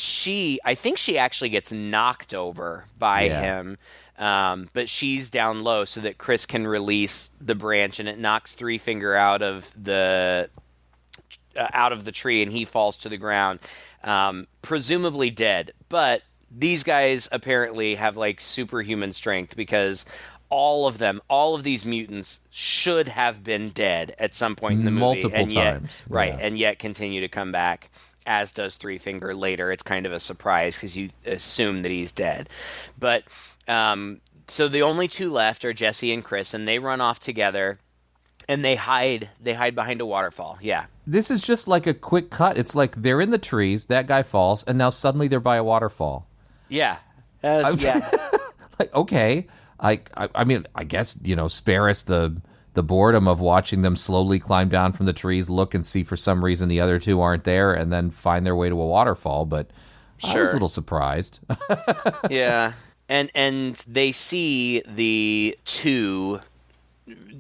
I think she actually gets knocked over by him. But she's down low so that Chris can release the branch, and it knocks Three Finger out of the tree, and he falls to the ground, presumably dead. But these guys apparently have like superhuman strength, because all of these mutants should have been dead at some point in the movie, multiple times, and yet continue to come back, as does Three Finger later. It's kind of a surprise because you assume that he's dead. But so the only two left are Jesse and Chris, and they run off together, and they hide behind a waterfall. Yeah. This is just like a quick cut. It's like they're in the trees, that guy falls, and now suddenly they're by a waterfall. Yeah. Like, okay. I mean, I guess, spare us the boredom of watching them slowly climb down from the trees, look and see for some reason the other two aren't there, and then find their way to a waterfall. But I was a little surprised. Yeah. And they see the two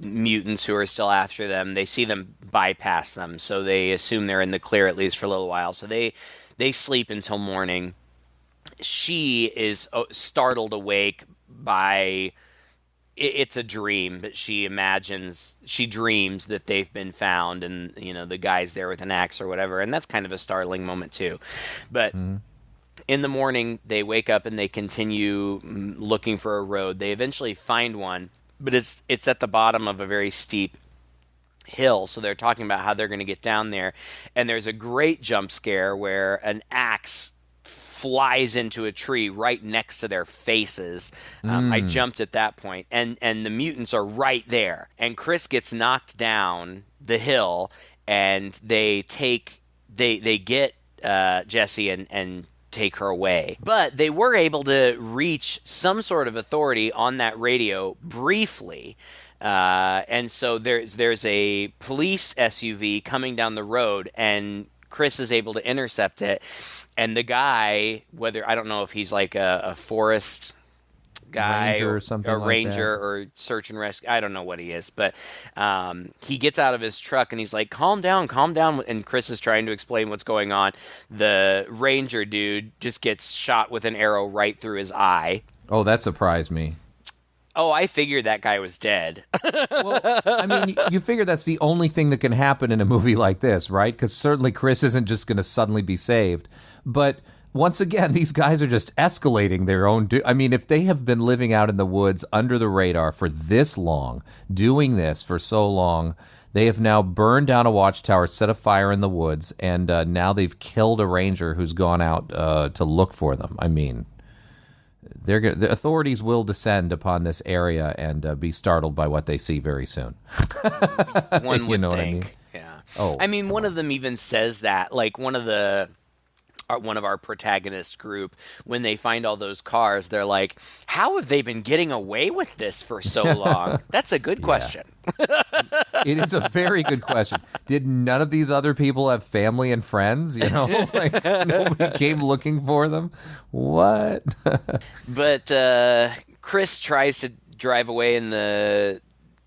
mutants who are still after them. They see them bypass them, so they assume they're in the clear, at least for a little while. So they sleep until morning. She is startled awake by it's a dream, but she dreams that they've been found, and the guy's there with an axe or whatever, and that's kind of a startling moment too. But in the morning, they wake up and they continue looking for a road. They eventually find one, but it's at the bottom of a very steep hill, so they're talking about how they're going to get down there, and there's a great jump scare where an axe flies into a tree right next to their faces. I jumped at that point, and the mutants are right there, and Chris gets knocked down the hill, and they get Jesse and take her away. But they were able to reach some sort of authority on that radio briefly. And so there's a police SUV coming down the road, and Chris is able to intercept it. And the guy, I don't know if he's like a forest guy ranger or something, a like ranger that. Or search and rescue, I don't know what he is, but he gets out of his truck and he's like, calm down, and Chris is trying to explain what's going on. The ranger dude just gets shot with an arrow right through his eye. Oh, that surprised me. Oh, I figured that guy was dead. Well, I mean, you figure that's the only thing that can happen in a movie like this, right? Because certainly Chris isn't just going to suddenly be saved. But once again, these guys are just escalating their own... I mean, if they have been living out in the woods under the radar for this long, doing this for so long, they have now burned down a watchtower, set a fire in the woods, and now they've killed a ranger who's gone out to look for them. I mean... the authorities will descend upon this area and be startled by what they see very soon. One would think. What I mean? Yeah. Oh, I mean, one of them even says that, like one of our protagonist group, when they find all those cars, they're like, how have they been getting away with this for so long? That's a good question. It is a very good question. Did none of these other people have family and friends? Like nobody came looking for them? What? But Chris tries to drive away in the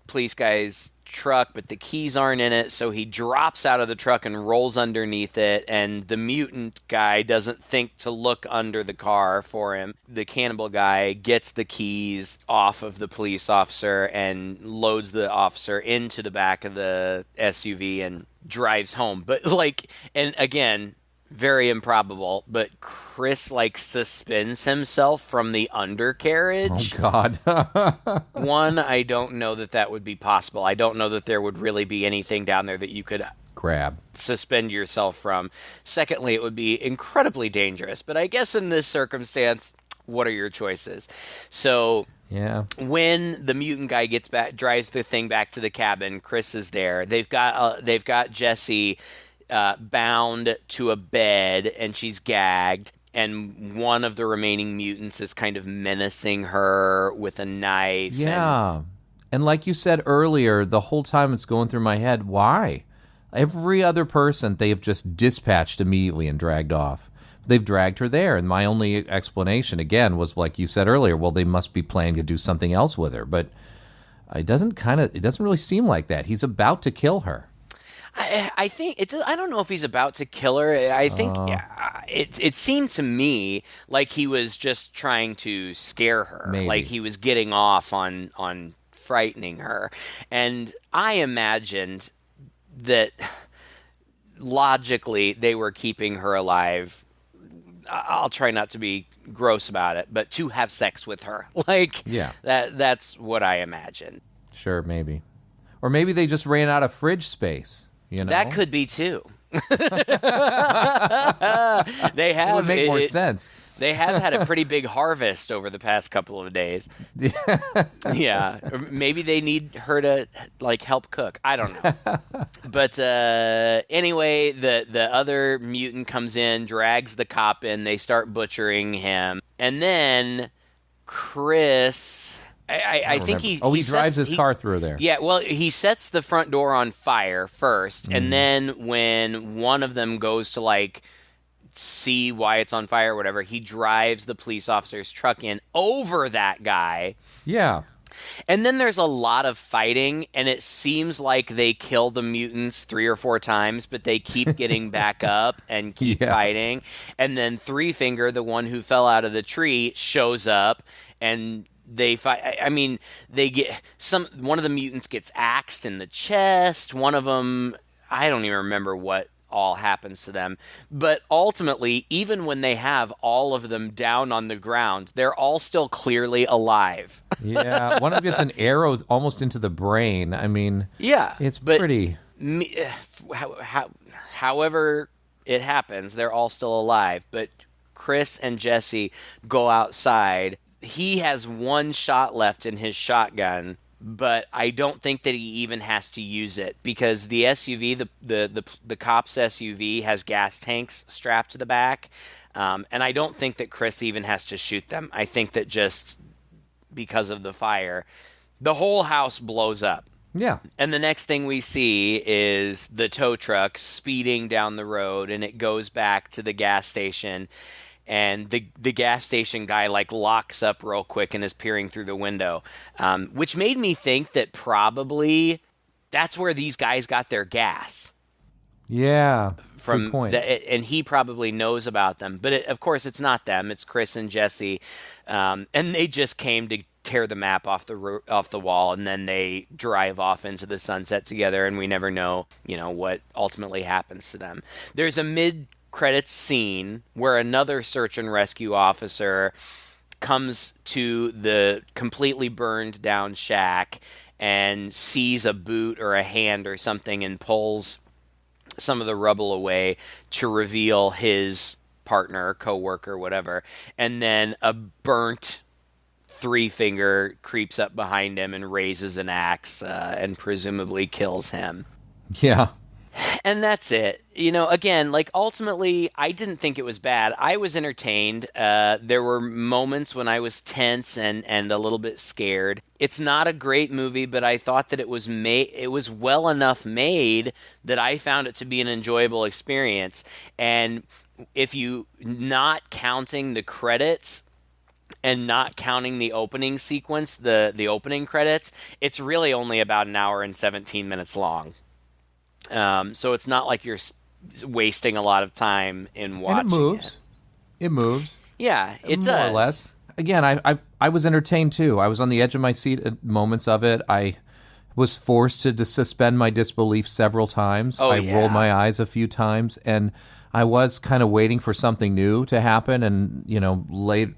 police guy's truck, but the keys aren't in it, so he drops out of the truck and rolls underneath it, and the mutant guy doesn't think to look under the car for him. The cannibal guy gets the keys off of the police officer and loads the officer into the back of the SUV and drives home. But and again, very improbable, but Chris suspends himself from the undercarriage. Oh, God. One, I don't know that would be possible. I don't know that there would really be anything down there that you could grab, suspend yourself from. Secondly, it would be incredibly dangerous. But I guess in this circumstance, what are your choices? So yeah, when the mutant guy gets back, drives the thing back to the cabin, Chris is there. They've got Jesse bound to a bed, and she's gagged, and one of the remaining mutants is kind of menacing her with a knife. Yeah. And like you said earlier, the whole time it's going through my head, why? Every other person they have just dispatched immediately and dragged off. They've dragged her there, and my only explanation, again, was like you said earlier, well, they must be planning to do something else with her, but it doesn't really seem like that. He's about to kill her. I think I don't know if he's about to kill her. I think it seemed to me like he was just trying to scare her, Maybe. like he was getting off on frightening her, and I imagined that logically they were keeping her alive. I'll try not to be gross about it, but to have sex with her, like that's what I imagined. Sure, maybe. Or maybe they just ran out of fridge space. That could be too. They have. It would make more sense. They have had a pretty big harvest over the past couple of days. Yeah. Or maybe they need her to help cook. I don't know. But anyway, the other mutant comes in, drags the cop in. They start butchering him, and then Chris. I think he drives his car through there. Yeah, well, he sets the front door on fire first, and then when one of them goes to see why it's on fire or whatever, he drives the police officer's truck in over that guy. Yeah. And then there's a lot of fighting, and it seems like they kill the mutants 3 or 4 times, but they keep getting back up and keep fighting. And then Three Finger, the one who fell out of the tree, shows up, and they fight. I mean, they get one of the mutants gets axed in the chest. One of them, I don't even remember what all happens to them. But ultimately, even when they have all of them down on the ground, they're all still clearly alive. Yeah, one of them gets an arrow almost into the brain. I mean, it's pretty. However it happens, they're all still alive. But Chris and Jesse go outside. He has 1 shot left in his shotgun, but I don't think that he even has to use it because the SUV, the cop's SUV, has gas tanks strapped to the back, and I don't think that Chris even has to shoot them. I think that just because of the fire, the whole house blows up. Yeah. And the next thing we see is the tow truck speeding down the road, and it goes back to the gas station. And the gas station guy locks up real quick and is peering through the window, which made me think that probably that's where these guys got their gas. Yeah, from good point. And he probably knows about them, but of course it's not them. It's Chris and Jesse, and they just came to tear the map off the wall, and then they drive off into the sunset together, and we never know, what ultimately happens to them. There's a mid-credits scene where another search and rescue officer comes to the completely burned down shack and sees a boot or a hand or something and pulls some of the rubble away to reveal his partner, co-worker, whatever. And then a burnt Three Finger creeps up behind him and raises an axe and presumably kills him. Yeah. And that's it. Again, ultimately, I didn't think it was bad. I was entertained. There were moments when I was tense and a little bit scared. It's not a great movie, but I thought that it was well enough made that I found it to be an enjoyable experience. And if you not counting the credits and not counting the opening sequence, the opening credits, it's really only about an hour and 17 minutes long. So it's not like you're wasting a lot of time in watching it. It moves. Yeah, it does. More or less. Again, I was entertained too. I was on the edge of my seat at moments of it. I was forced to suspend my disbelief several times. I rolled my eyes a few times, and I was kind of waiting for something new to happen. And late,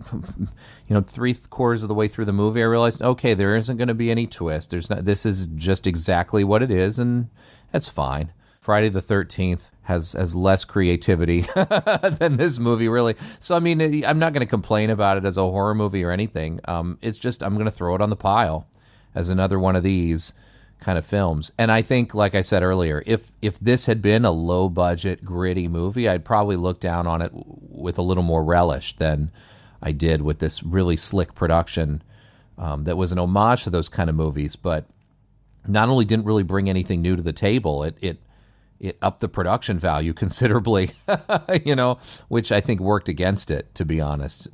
3/4 of the way through the movie, I realized, okay, there isn't going to be any twist. This is just exactly what it is, and that's fine. Friday the 13th has less creativity than this movie, really. So, I mean, I'm not going to complain about it as a horror movie or anything. It's just I'm going to throw it on the pile as another one of these kind of films. And I think, like I said earlier, if this had been a low-budget, gritty movie, I'd probably look down on it with a little more relish than I did with this really slick production that was an homage to those kind of movies, but not only didn't really bring anything new to the table, it upped the production value considerably, which I think worked against it, to be honest,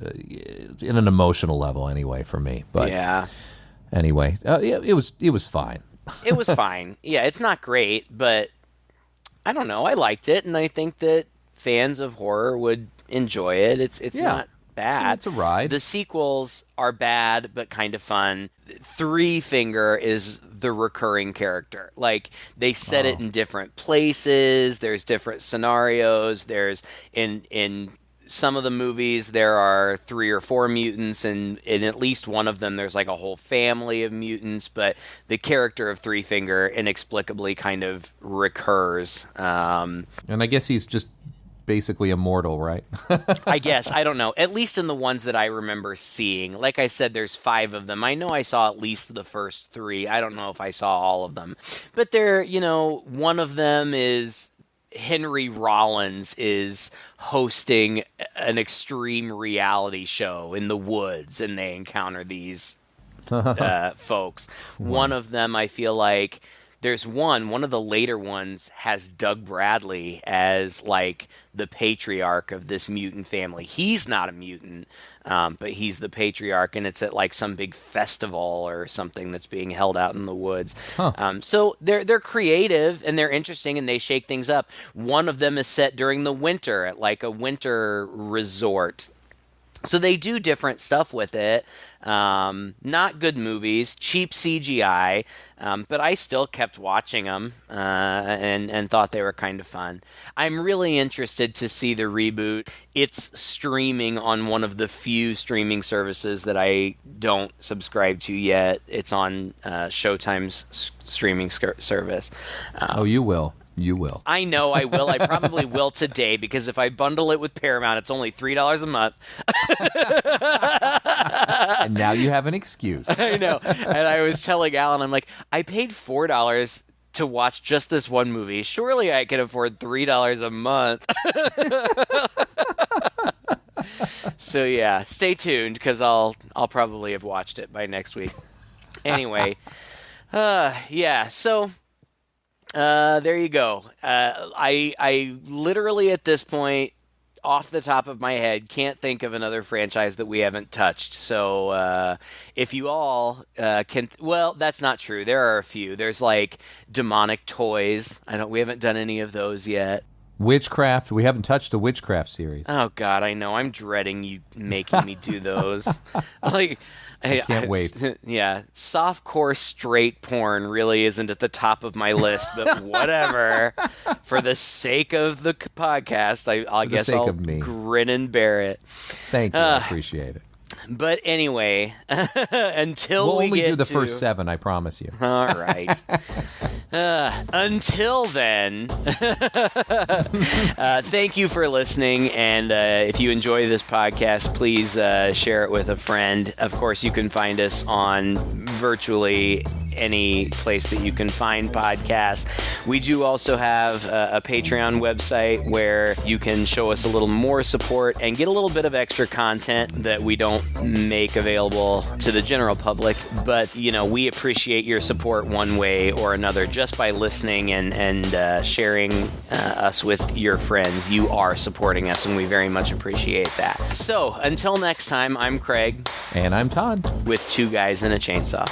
in an emotional level anyway for me. But yeah. Anyway, it was fine. It was fine. Yeah, it's not great, but I don't know. I liked it, and I think that fans of horror would enjoy it. It's not bad. It's a ride. The sequels are bad, but kind of fun. Three Finger is the recurring character. Like, they set it in different places. There's different scenarios. There's in some of the movies there are 3 or 4 mutants, and in at least one of them there's like a whole family of mutants, but the character of Three Finger inexplicably kind of recurs. And I guess he's just basically immortal, right? I guess. I don't know. At least in the ones that I remember seeing. Like I said, there's 5 of them. I know I saw at least the first 3. I don't know if I saw all of them. But they're, one of them is Henry Rollins is hosting an extreme reality show in the woods, and they encounter these folks. One of them, I feel like, there's one of the later ones has Doug Bradley as like the patriarch of this mutant family. He's not a mutant, but he's the patriarch, and it's at like some big festival or something that's being held out in the woods. So they're creative and they're interesting and they shake things up. One of them is set during the winter at like a winter resort. So they do different stuff with it. Not good movies, cheap CGI, but I still kept watching them and thought they were kind of fun. I'm really interested to see the reboot. It's streaming on one of the few streaming services that I don't subscribe to yet. It's on Showtime's streaming service. Oh, you will. You will. I know I will. I probably will today, because if I bundle it with Paramount, it's only $3 a month. And now you have an excuse. I know. And I was telling Alan, I'm like, I paid $4 to watch just this one movie. Surely I can afford $3 a month. So yeah, stay tuned, because I'll probably have watched it by next week. Anyway, yeah. So. There you go. I literally at this point, off the top of my head, can't think of another franchise that we haven't touched. So if you all can, well, that's not true. There are a few. There's like demonic toys. We haven't done any of those yet. Witchcraft. We haven't touched the Witchcraft series. Oh God, I know. I'm dreading you making me do those. Like. I can't wait. Yeah, softcore straight porn really isn't at the top of my list, but whatever. For the sake of the podcast, I guess I'll grin and bear it. Thank you. I appreciate it. But anyway, until we'll we only get do the to... first 7, I promise you. All right. Until then, thank you for listening, and if you enjoy this podcast, please share it with a friend. Of course, you can find us on virtually any place that you can find podcasts. We do also have a Patreon website where you can show us a little more support and get a little bit of extra content that we don't make available to the general public. But, we appreciate your support one way or another just by listening and sharing us with your friends. You are supporting us, and we very much appreciate that. So, until next time, I'm Craig. And I'm Todd. With 2 Guys and a Chainsaw.